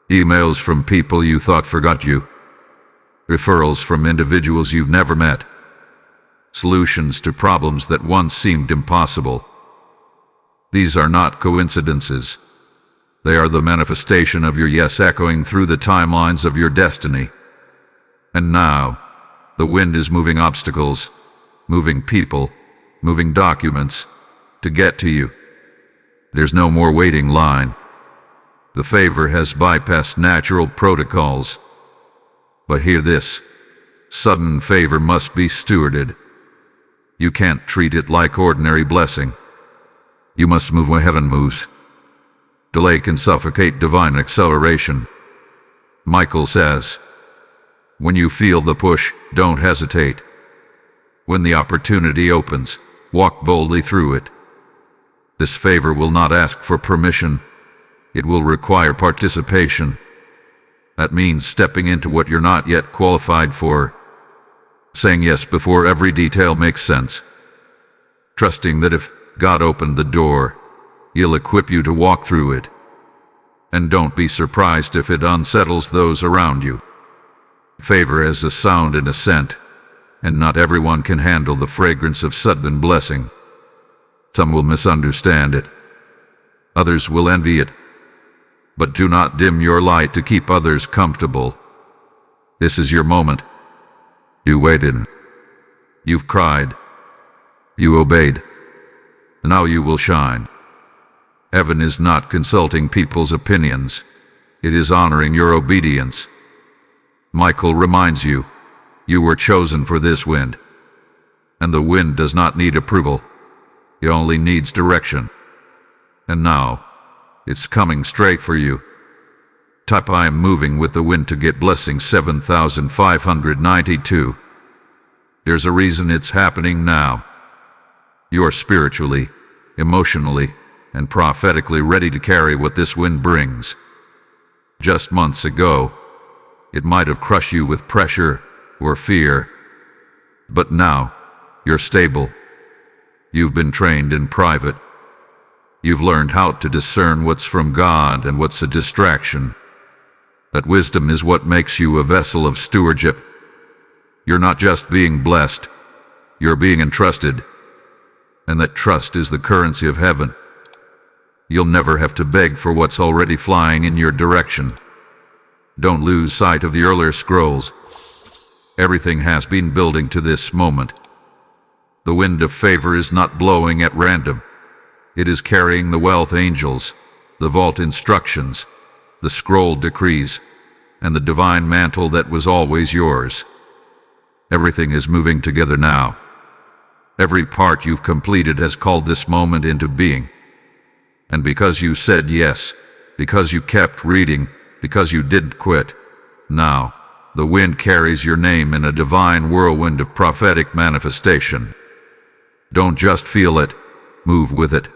Emails from people you thought forgot you. Referrals from individuals you've never met. Solutions to problems that once seemed impossible. These are not coincidences. They are the manifestation of your yes echoing through the timelines of your destiny. And now, the wind is moving obstacles, moving people, moving documents, to get to you. There's no more waiting line. The favor has bypassed natural protocols. But hear this, sudden favor must be stewarded. You can't treat it like ordinary blessing. You must move where heaven moves. Delay can suffocate divine acceleration. Michael says, when you feel the push, don't hesitate. When the opportunity opens, walk boldly through it. This favor will not ask for permission. It will require participation. That means stepping into what you're not yet qualified for. Saying yes before every detail makes sense. Trusting that if God opened the door, He'll equip you to walk through it. And don't be surprised if it unsettles those around you. Favor has a sound and a scent, and not everyone can handle the fragrance of sudden blessing. Some will misunderstand it. Others will envy it. But do not dim your light to keep others comfortable. This is your moment. You waited. You've cried. You obeyed. Now you will shine. Heaven is not consulting people's opinions. It is honoring your obedience. Michael reminds you, you were chosen for this wind. And the wind does not need approval. It only needs direction. And now, it's coming straight for you. Type I am moving with the wind to get blessing 7592. There's a reason it's happening now. You're spiritually, emotionally, and prophetically ready to carry what this wind brings. Just months ago, it might have crushed you with pressure or fear. But now, you're stable. You've been trained in private. You've learned how to discern what's from God and what's a distraction. That wisdom is what makes you a vessel of stewardship. You're not just being blessed, you're being entrusted. And that trust is the currency of heaven. You'll never have to beg for what's already flying in your direction. Don't lose sight of the earlier scrolls. Everything has been building to this moment. The wind of favor is not blowing at random. It is carrying the wealth angels, the vault instructions, the scroll decrees, and the divine mantle that was always yours. Everything is moving together now. Every part you've completed has called this moment into being. And because you said yes, because you kept reading, because you didn't quit, now the wind carries your name in a divine whirlwind of prophetic manifestation. Don't just feel it, move with it.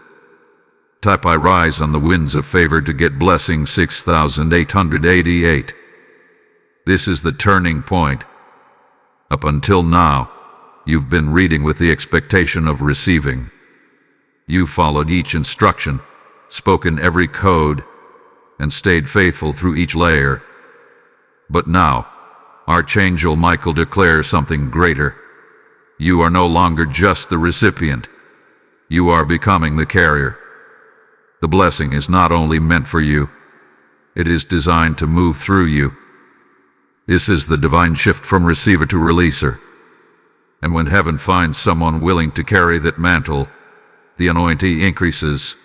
Type I rise on the winds of favor to get blessing 6888. This is the turning point. Up until now, you've been reading with the expectation of receiving. You've followed each instruction, spoken every code, and stayed faithful through each layer. But now, Archangel Michael declares something greater. You are no longer just the recipient. You are becoming the carrier. The blessing is not only meant for you, it is designed to move through you. This is the divine shift from receiver to releaser. And when heaven finds someone willing to carry that mantle, the anointing increases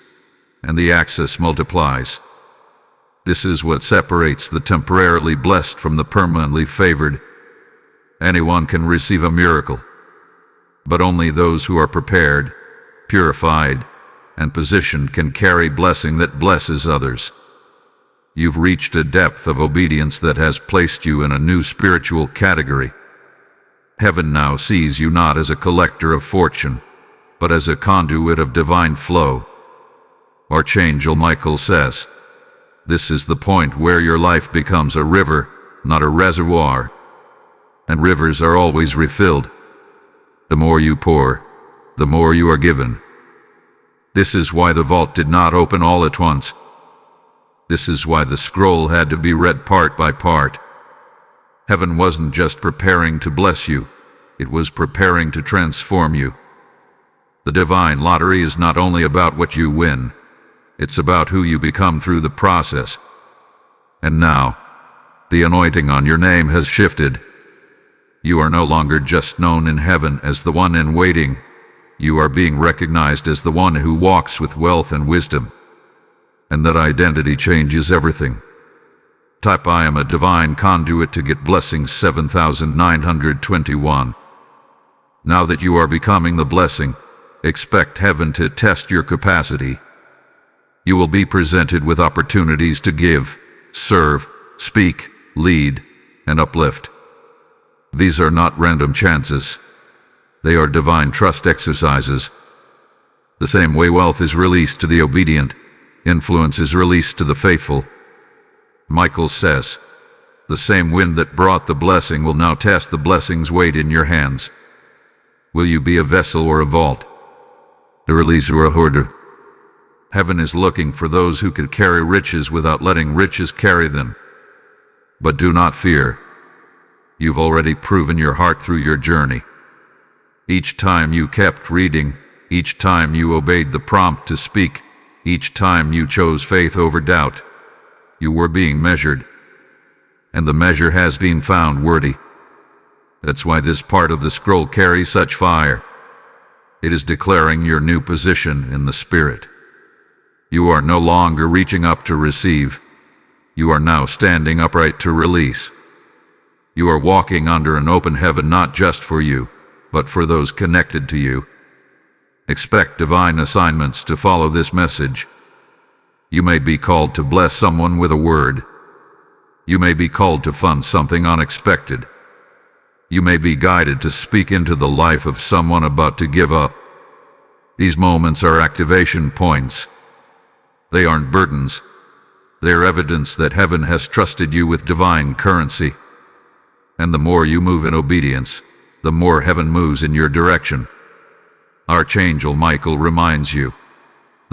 and the access multiplies. This is what separates the temporarily blessed from the permanently favored. Anyone can receive a miracle, but only those who are prepared, purified, and positioned can carry blessing that blesses others. You've reached a depth of obedience that has placed you in a new spiritual category. Heaven now sees you not as a collector of fortune, but as a conduit of divine flow. Archangel Michael says, this is the point where your life becomes a river, not a reservoir. And rivers are always refilled. The more you pour, the more you are given. This is why the vault did not open all at once. This is why the scroll had to be read part by part. Heaven wasn't just preparing to bless you, it was preparing to transform you. The divine lottery is not only about what you win, it's about who you become through the process. And now, the anointing on your name has shifted. You are no longer just known in heaven as the one in waiting. You are being recognized as the one who walks with wealth and wisdom. And that identity changes everything. Type I am a divine conduit to get blessing 7921. Now that you are becoming the blessing, expect heaven to test your capacity. You will be presented with opportunities to give, serve, speak, lead, and uplift. These are not random chances. They are divine trust exercises. The same way wealth is released to the obedient, influence is released to the faithful. Michael says, the same wind that brought the blessing will now test the blessing's weight in your hands. Will you be a vessel or a vault? A releaser or a hoarder? Heaven is looking for those who could carry riches without letting riches carry them. But do not fear. You've already proven your heart through your journey. Each time you kept reading, each time you obeyed the prompt to speak, each time you chose faith over doubt, you were being measured. And the measure has been found worthy. That's why this part of the scroll carries such fire. It is declaring your new position in the Spirit. You are no longer reaching up to receive. You are now standing upright to release. You are walking under an open heaven not just for you, but for those connected to you. Expect divine assignments to follow this message. You may be called to bless someone with a word. You may be called to fund something unexpected. You may be guided to speak into the life of someone about to give up. These moments are activation points. They aren't burdens. They're evidence that heaven has trusted you with divine currency. And the more you move in obedience, the more heaven moves in your direction. Archangel Michael reminds you,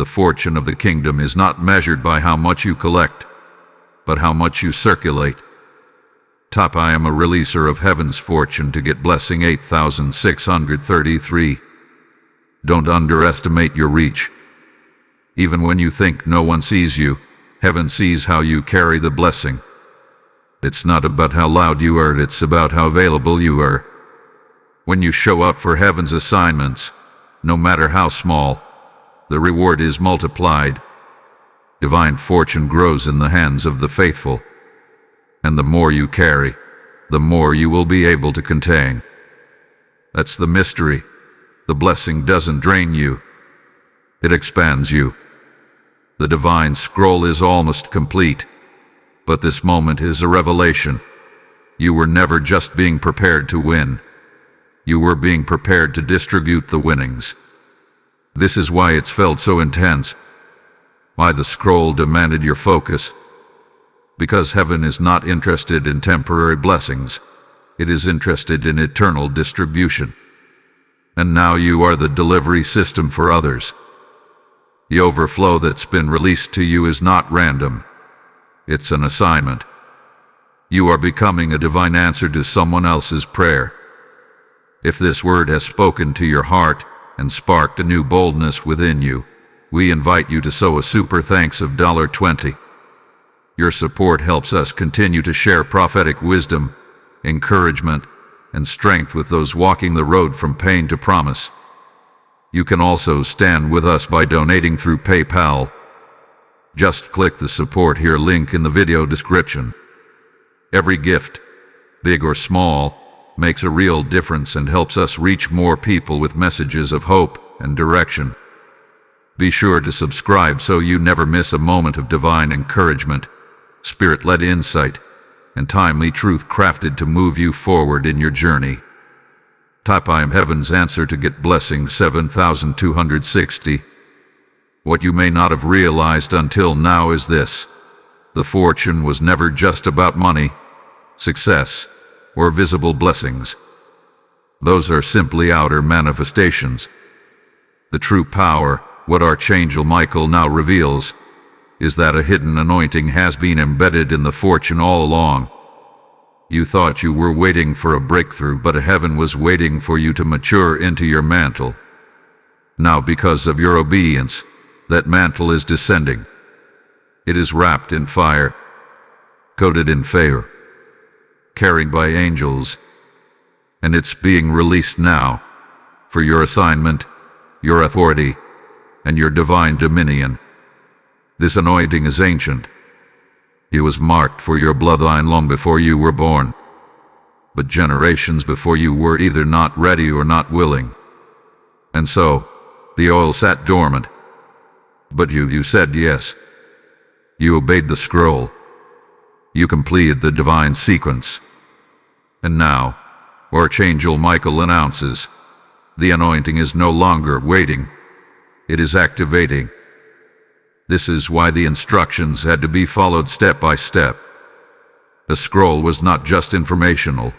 The fortune of the kingdom is not measured by how much you collect, but how much you circulate. Top, I am a releaser of heaven's fortune to get blessing 8633. Don't underestimate your reach. Even when you think no one sees you, heaven sees how you carry the blessing. It's not about how loud you are, it's about how available you are. When you show up for heaven's assignments, no matter how small, the reward is multiplied. Divine fortune grows in the hands of the faithful. And the more you carry, the more you will be able to contain. That's the mystery. The blessing doesn't drain you. It expands you. The divine scroll is almost complete, but this moment is a revelation. You were never just being prepared to win. You were being prepared to distribute the winnings. This is why it's felt so intense. Why the scroll demanded your focus. Because heaven is not interested in temporary blessings. It is interested in eternal distribution. And now you are the delivery system for others. The overflow that's been released to you is not random. It's an assignment. You are becoming a divine answer to someone else's prayer. If this word has spoken to your heart and sparked a new boldness within you, we invite you to sow a super thanks of $20. Your support helps us continue to share prophetic wisdom, encouragement, and strength with those walking the road from pain to promise. You can also stand with us by donating through PayPal. Just click the support here link in the video description. Every gift, big or small, makes a real difference and helps us reach more people with messages of hope and direction. Be sure to subscribe so you never miss a moment of divine encouragement, spirit-led insight, and timely truth crafted to move you forward in your journey. Type I am heaven's answer to get blessing 7260. What you may not have realized until now is this. The fortune was never just about money, success, or visible blessings. Those are simply outer manifestations. The true power, what Archangel Michael now reveals, is that a hidden anointing has been embedded in the fortune all along. You thought you were waiting for a breakthrough, but heaven was waiting for you to mature into your mantle. Now, because of your obedience, that mantle is descending. It is wrapped in fire, coated in fire, carried by angels, and it's being released now for your assignment, your authority, and your divine dominion. This anointing is ancient. It was marked for your bloodline long before you were born, but generations before you were either not ready or not willing. And so, the oil sat dormant. But you said yes. You obeyed the scroll. You completed the divine sequence. And now, Archangel Michael announces, the anointing is no longer waiting. It is activating. This is why the instructions had to be followed step by step. The scroll was not just informational.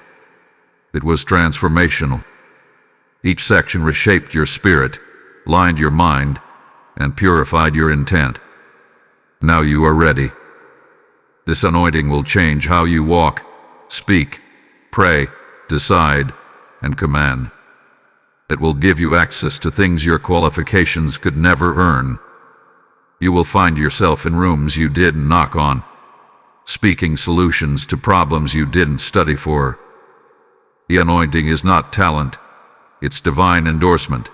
It was transformational. Each section reshaped your spirit, lined your mind, and purified your intent. Now you are ready. This anointing will change how you walk, speak, pray, decide, and command. It will give you access to things your qualifications could never earn. You will find yourself in rooms you didn't knock on, speaking solutions to problems you didn't study for. The anointing is not talent, it's divine endorsement.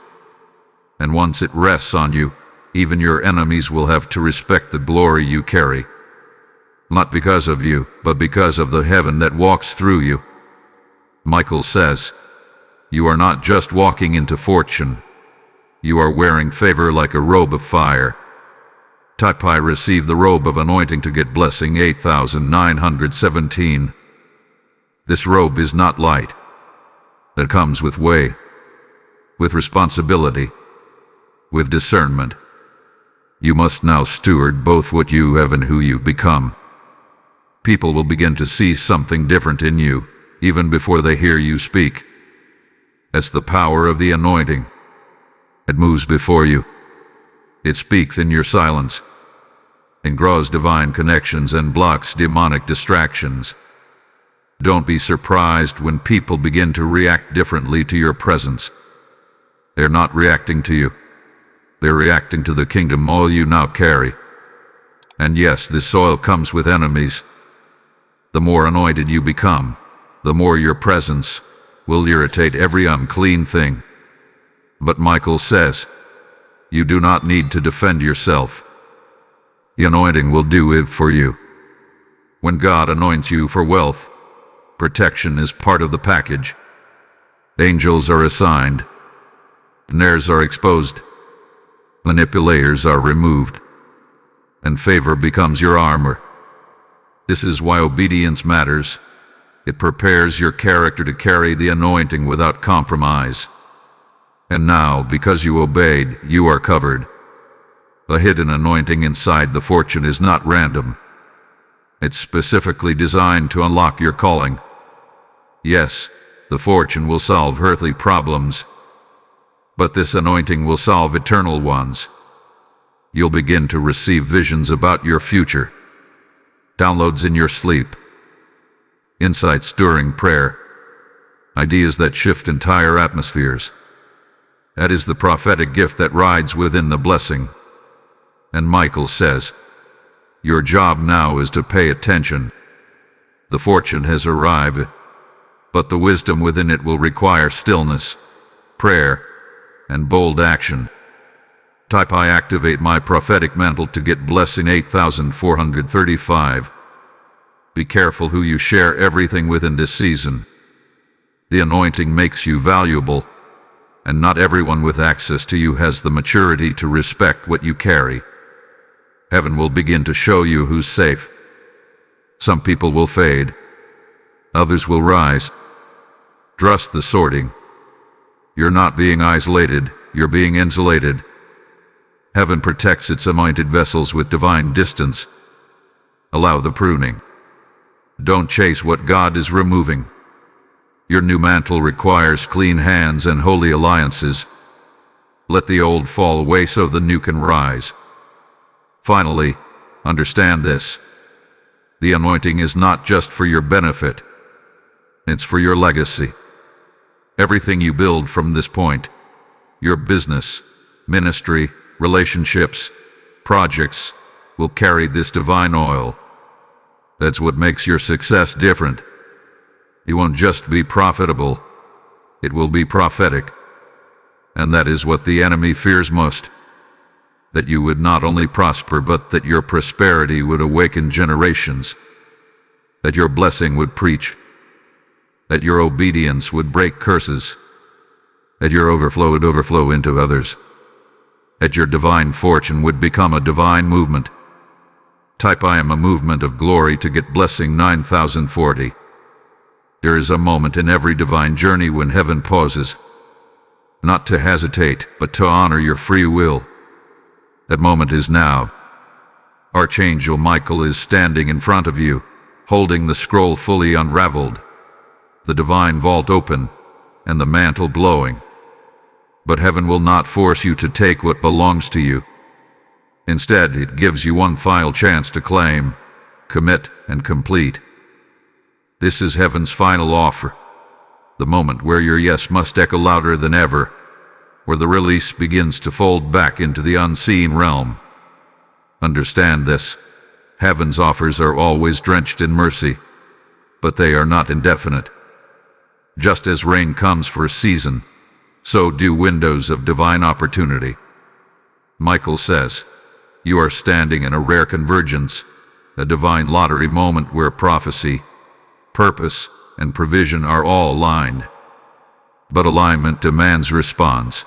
And once it rests on you, even your enemies will have to respect the glory you carry. Not because of you, but because of the heaven that walks through you. Michael says, you are not just walking into fortune. You are wearing favor like a robe of fire. Type I receive the robe of anointing to get blessing 8917. This robe is not light. It comes with weight, with responsibility, with discernment. You must now steward both what you have and who you've become. People will begin to see something different in you, even before they hear you speak. That's the power of the anointing. It moves before you. It speaks in your silence, and grows divine connections and blocks demonic distractions. Don't be surprised when people begin to react differently to your presence. They're not reacting to you. They're reacting to the kingdom oil you now carry. And yes, this oil comes with enemies. The more anointed you become, the more your presence will irritate every unclean thing. But Michael says, you do not need to defend yourself. The anointing will do it for you. When God anoints you for wealth, protection is part of the package. Angels are assigned. Snares are exposed. Manipulators are removed. And favor becomes your armor. This is why obedience matters. It prepares your character to carry the anointing without compromise. And now, because you obeyed, you are covered. The hidden anointing inside the fortune is not random. It's specifically designed to unlock your calling. Yes, the fortune will solve earthly problems, but this anointing will solve eternal ones. You'll begin to receive visions about your future, downloads in your sleep, insights during prayer, ideas that shift entire atmospheres. That is the prophetic gift that rides within the blessing. And Michael says, your job now is to pay attention. The fortune has arrived, but the wisdom within it will require stillness, prayer, and bold action. Type I activate my prophetic mantle to get blessing 8435. Be careful who you share everything within this season. The anointing makes you valuable, and not everyone with access to you has the maturity to respect what you carry. Heaven will begin to show you who's safe. Some people will fade. Others will rise. Trust the sorting. You're not being isolated, you're being insulated. Heaven protects its anointed vessels with divine distance. Allow the pruning. Don't chase what God is removing. Your new mantle requires clean hands and holy alliances. Let the old fall away so the new can rise. Finally, understand this. The anointing is not just for your benefit. It's for your legacy. Everything you build from this point, your business, ministry, relationships, projects, will carry this divine oil. That's what makes your success different. It won't just be profitable, it will be prophetic. And that is what the enemy fears most. That you would not only prosper, but that your prosperity would awaken generations. That your blessing would preach. That your obedience would break curses. That your overflow would overflow into others. That your divine fortune would become a divine movement. Type I am a movement of glory to get blessing 9040. There is a moment in every divine journey when heaven pauses. Not to hesitate, but to honor your free will. That moment is now. Archangel Michael is standing in front of you, holding the scroll fully unraveled, the divine vault open, and the mantle blowing. But heaven will not force you to take what belongs to you. Instead, it gives you one final chance to claim, commit, and complete. This is heaven's final offer, the moment where your yes must echo louder than ever, where the release begins to fold back into the unseen realm. Understand this. Heaven's offers are always drenched in mercy, but they are not indefinite. Just as rain comes for a season, so do windows of divine opportunity. Michael says, you are standing in a rare convergence, a divine lottery moment where prophecy, purpose, and provision are all aligned. But alignment demands response.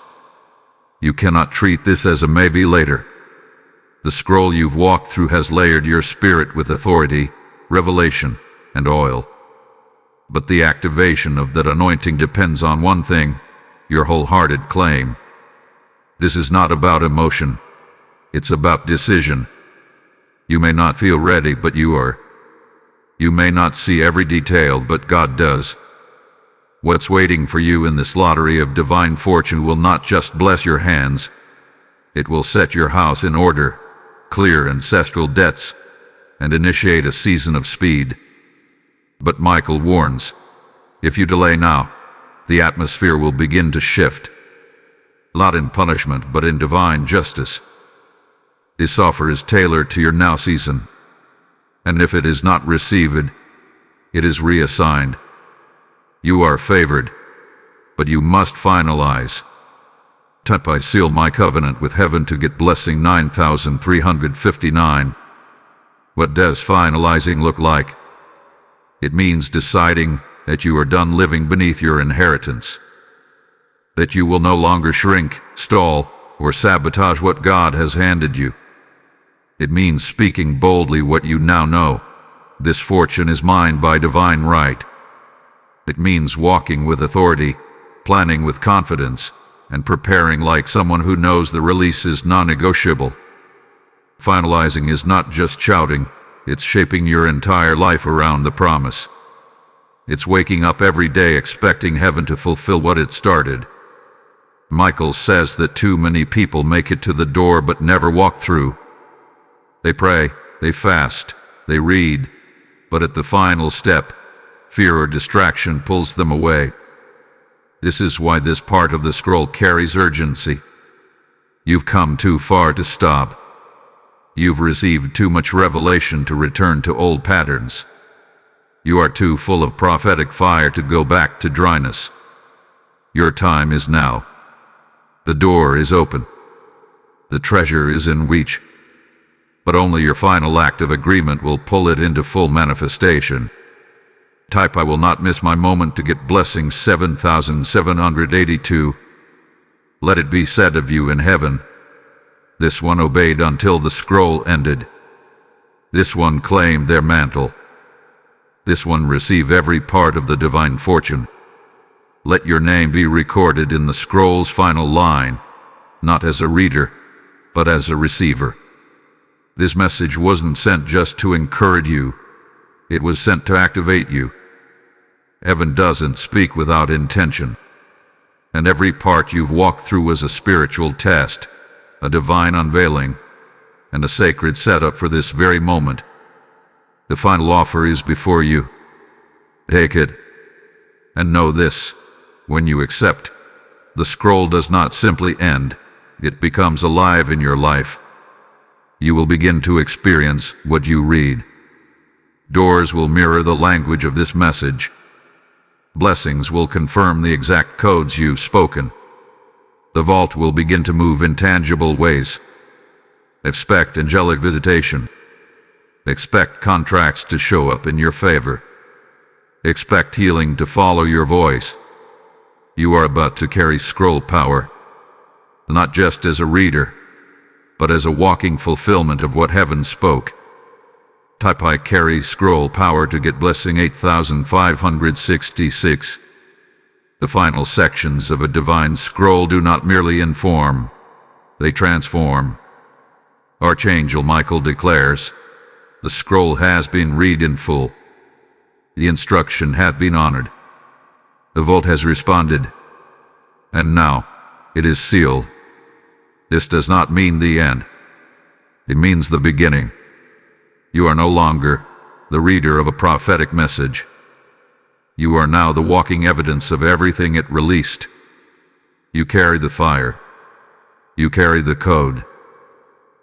You cannot treat this as a maybe later. The scroll you've walked through has layered your spirit with authority, revelation, and oil. But the activation of that anointing depends on one thing, your wholehearted claim. This is not about emotion. It's about decision. You may not feel ready, but you are. You may not see every detail, but God does. What's waiting for you in this lottery of divine fortune will not just bless your hands. It will set your house in order, clear ancestral debts, and initiate a season of speed. But Michael warns, if you delay now, the atmosphere will begin to shift. Not in punishment, but in divine justice. This offer is tailored to your now season, and if it is not received, it is reassigned. You are favored, but you must finalize. Type I seal my covenant with heaven to get blessing 9359. What does finalizing look like? It means deciding that you are done living beneath your inheritance. That you will no longer shrink, stall, or sabotage what God has handed you. It means speaking boldly what you now know. This fortune is mine by divine right. It means walking with authority, planning with confidence, and preparing like someone who knows the release is non-negotiable. Finalizing is not just shouting, it's shaping your entire life around the promise. It's waking up every day expecting heaven to fulfill what it started. Michael says that too many people make it to the door but never walk through. They pray, they fast, they read, but at the final step, fear or distraction pulls them away. This is why this part of the scroll carries urgency. You've come too far to stop. You've received too much revelation to return to old patterns. You are too full of prophetic fire to go back to dryness. Your time is now. The door is open. The treasure is in reach. But only your final act of agreement will pull it into full manifestation. Type I will not miss my moment to get blessing 7782. Let it be said of you in heaven. This one obeyed until the scroll ended. This one claimed their mantle. This one received every part of the divine fortune. Let your name be recorded in the scroll's final line, not as a reader, but as a receiver. This message wasn't sent just to encourage you. It was sent to activate you. Heaven doesn't speak without intention. And every part you've walked through was a spiritual test, a divine unveiling, and a sacred setup for this very moment. The final offer is before you. Take it. And know this, when you accept, the scroll does not simply end, it becomes alive in your life. You will begin to experience what you read. Doors will mirror the language of this message. Blessings will confirm the exact codes you've spoken. The vault will begin to move in tangible ways. Expect angelic visitation. Expect contracts to show up in your favor. Expect healing to follow your voice. You are about to carry scroll power, not just as a reader, but as a walking fulfillment of what heaven spoke. Type I carry scroll power to get blessing 8566. The final sections of a divine scroll do not merely inform, they transform. Archangel Michael declares, the scroll has been read in full. The instruction hath been honored. The vault has responded. And now, it is sealed. This does not mean the end. It means the beginning. You are no longer the reader of a prophetic message. You are now the walking evidence of everything it released. You carry the fire. You carry the code.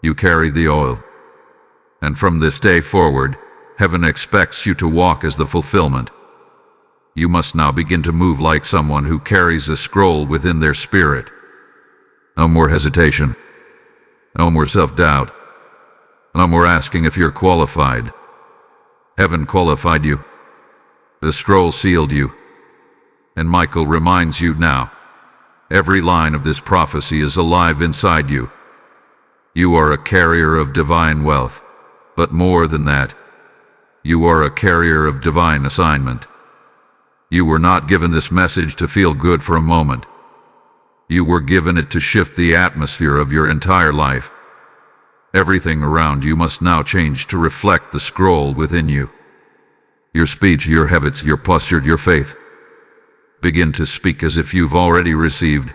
You carry the oil. And from this day forward, heaven expects you to walk as the fulfillment. You must now begin to move like someone who carries a scroll within their spirit. No more hesitation. No more self-doubt. No more asking if you're qualified. Heaven qualified you. The scroll sealed you. And Michael reminds you now, every line of this prophecy is alive inside you. You are a carrier of divine wealth, but more than that, you are a carrier of divine assignment. You were not given this message to feel good for a moment. You were given it to shift the atmosphere of your entire life. Everything around you must now change to reflect the scroll within you. Your speech, your habits, your posture, your faith. Begin to speak as if you've already received.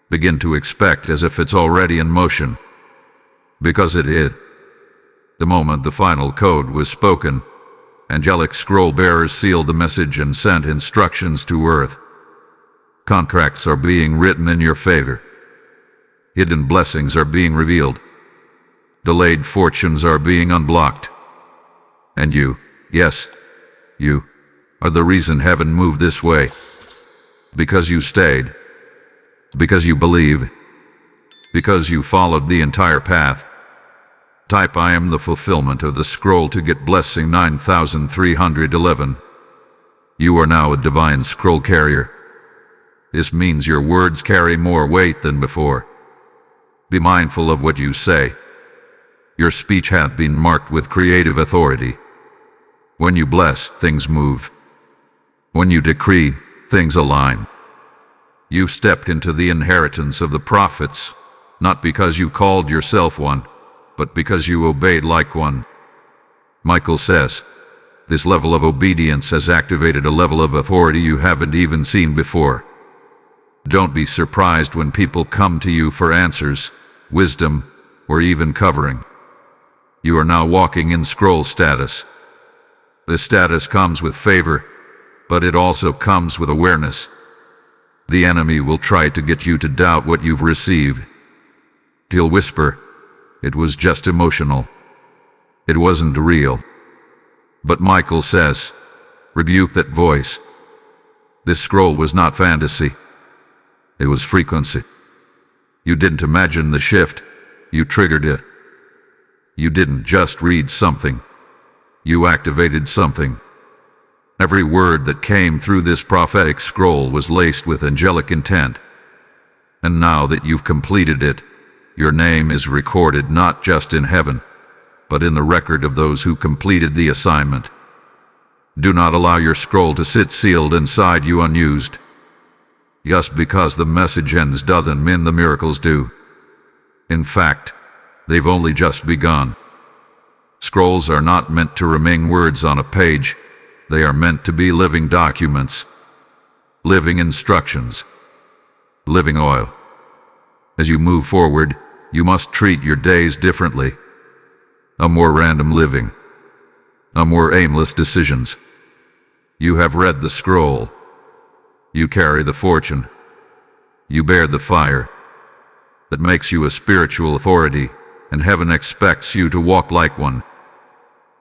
Begin to expect as if it's already in motion, because it is. The moment the final code was spoken, angelic scroll bearers sealed the message and sent instructions to Earth. Contracts are being written in your favor. Hidden blessings are being revealed. Delayed fortunes are being unblocked. And you, yes, you, are the reason heaven moved this way. Because you stayed. Because you believe. Because you followed the entire path. Type I am the fulfillment of the scroll to get blessing 9311. You are now a divine scroll carrier. This means your words carry more weight than before. Be mindful of what you say. Your speech hath been marked with creative authority. When you bless, things move. When you decree, things align. You stepped into the inheritance of the prophets, not because you called yourself one, but because you obeyed like one. Michael says, this level of obedience has activated a level of authority you haven't even seen before. Don't be surprised when people come to you for answers, wisdom, or even covering. You are now walking in scroll status. This status comes with favor, but it also comes with awareness. The enemy will try to get you to doubt what you've received. He'll whisper, it was just emotional. It wasn't real. But Michael says, rebuke that voice. This scroll was not fantasy. It was frequency. You didn't imagine the shift. You triggered it. You didn't just read something. You activated something. Every word that came through this prophetic scroll was laced with angelic intent. And now that you've completed it, your name is recorded not just in heaven, but in the record of those who completed the assignment. Do not allow your scroll to sit sealed inside you unused. Just because the message ends doesn't mean the miracles do. In fact, they've only just begun. Scrolls are not meant to remain words on a page. They are meant to be living documents, living instructions, living oil. As you move forward, you must treat your days differently. A more random living, a more aimless decisions. You have read the scroll. You carry the fortune. You bear the fire that makes you a spiritual authority, and heaven expects you to walk like one.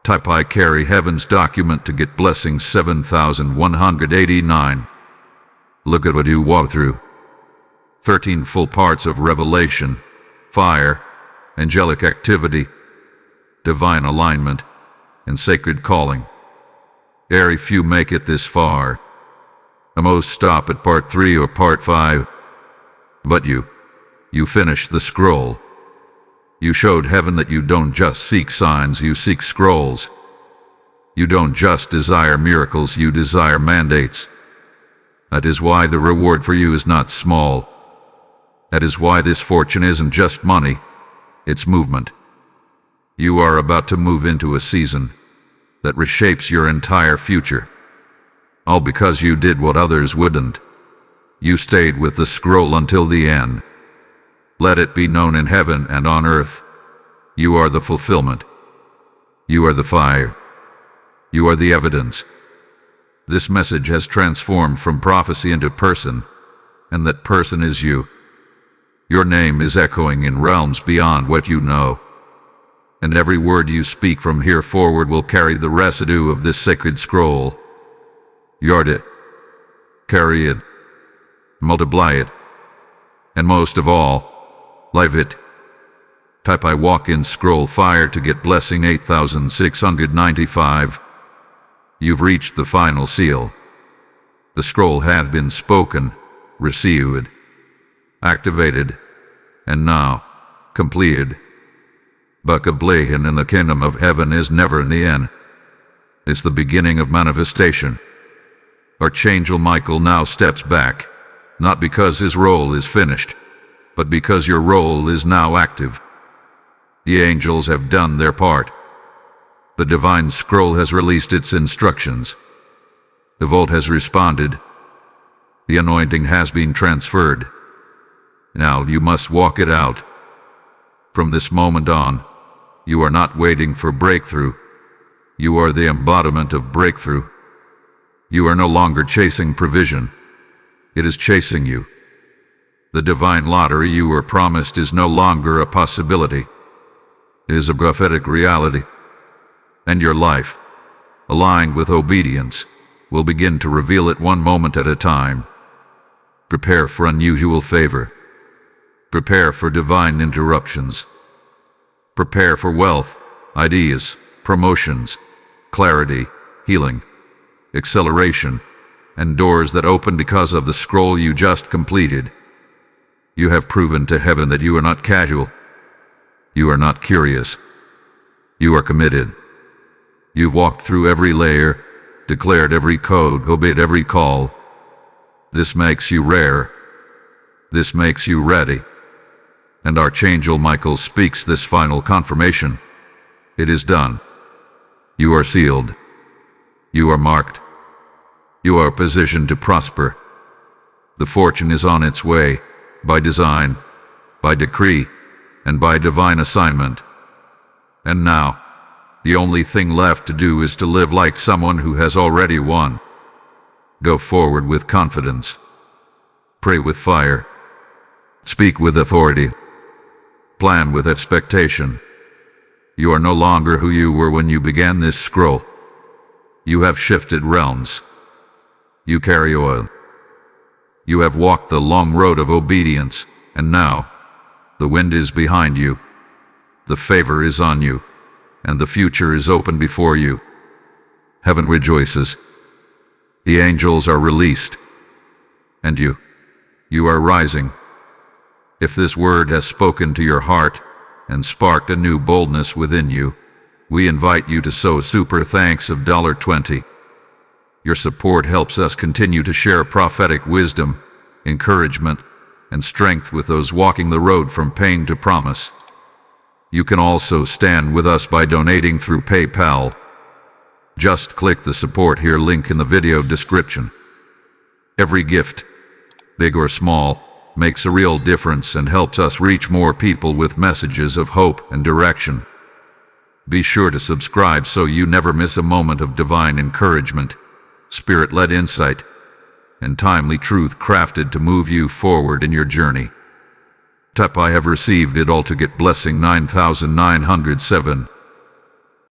Type I carry heaven's document to get blessing 7189. Look at what you walk through. 13 full parts of revelation, fire, angelic activity, divine alignment, and sacred calling. Very few make it this far. Most stop at part 3 or part 5. But you finished the scroll. You showed heaven that you don't just seek signs, you seek scrolls. You don't just desire miracles, you desire mandates. That is why the reward for you is not small. That is why this fortune isn't just money, it's movement. You are about to move into a season that reshapes your entire future. All because you did what others wouldn't. You stayed with the scroll until the end. Let it be known in heaven and on earth. You are the fulfillment. You are the fire. You are the evidence. This message has transformed from prophecy into person, and that person is you. Your name is echoing in realms beyond what you know. And every word you speak from here forward will carry the residue of this sacred scroll. Yard it. Carry it. Multiply it. And most of all, live it. Type I walk in scroll fire to get blessing 8695. You've reached the final seal. The scroll hath been spoken, received, activated, and now completed. But completion in the kingdom of heaven is never in the end. It's the beginning of manifestation. Archangel Michael now steps back, not because his role is finished, but because your role is now active. The angels have done their part. The divine scroll has released its instructions. The vault has responded. The anointing has been transferred. Now you must walk it out. From this moment on, you are not waiting for breakthrough. You are the embodiment of breakthrough. You are no longer chasing provision. It is chasing you. The divine lottery you were promised is no longer a possibility. It is a prophetic reality. And your life, aligned with obedience, will begin to reveal it one moment at a time. Prepare for unusual favor. Prepare for divine interruptions. Prepare for wealth, ideas, promotions, clarity, healing, acceleration, and doors that open because of the scroll you just completed. You have proven to heaven that you are not casual. You are not curious. You are committed. You've walked through every layer, declared every code, obeyed every call. This makes you rare. This makes you ready. And Archangel Michael speaks this final confirmation. It is done. You are sealed. You are marked. You are positioned to prosper. The fortune is on its way, by design, by decree, and by divine assignment. And now, the only thing left to do is to live like someone who has already won. Go forward with confidence. Pray with fire. Speak with authority. Plan with expectation. You are no longer who you were when you began this scroll. You have shifted realms. You carry oil. You have walked the long road of obedience, and now, the wind is behind you. The favor is on you, and the future is open before you. Heaven rejoices. The angels are released. And you are rising. If this word has spoken to your heart and sparked a new boldness within you, we invite you to sow super thanks of $20. Your support helps us continue to share prophetic wisdom, encouragement, and strength with those walking the road from pain to promise. You can also stand with us by donating through PayPal. Just click the support here link in the video description. Every gift, big or small, makes a real difference and helps us reach more people with messages of hope and direction. Be sure to subscribe so you never miss a moment of divine encouragement, spirit-led insight, and timely truth crafted to move you forward in your journey. Tap I have received it all to get blessing 9907.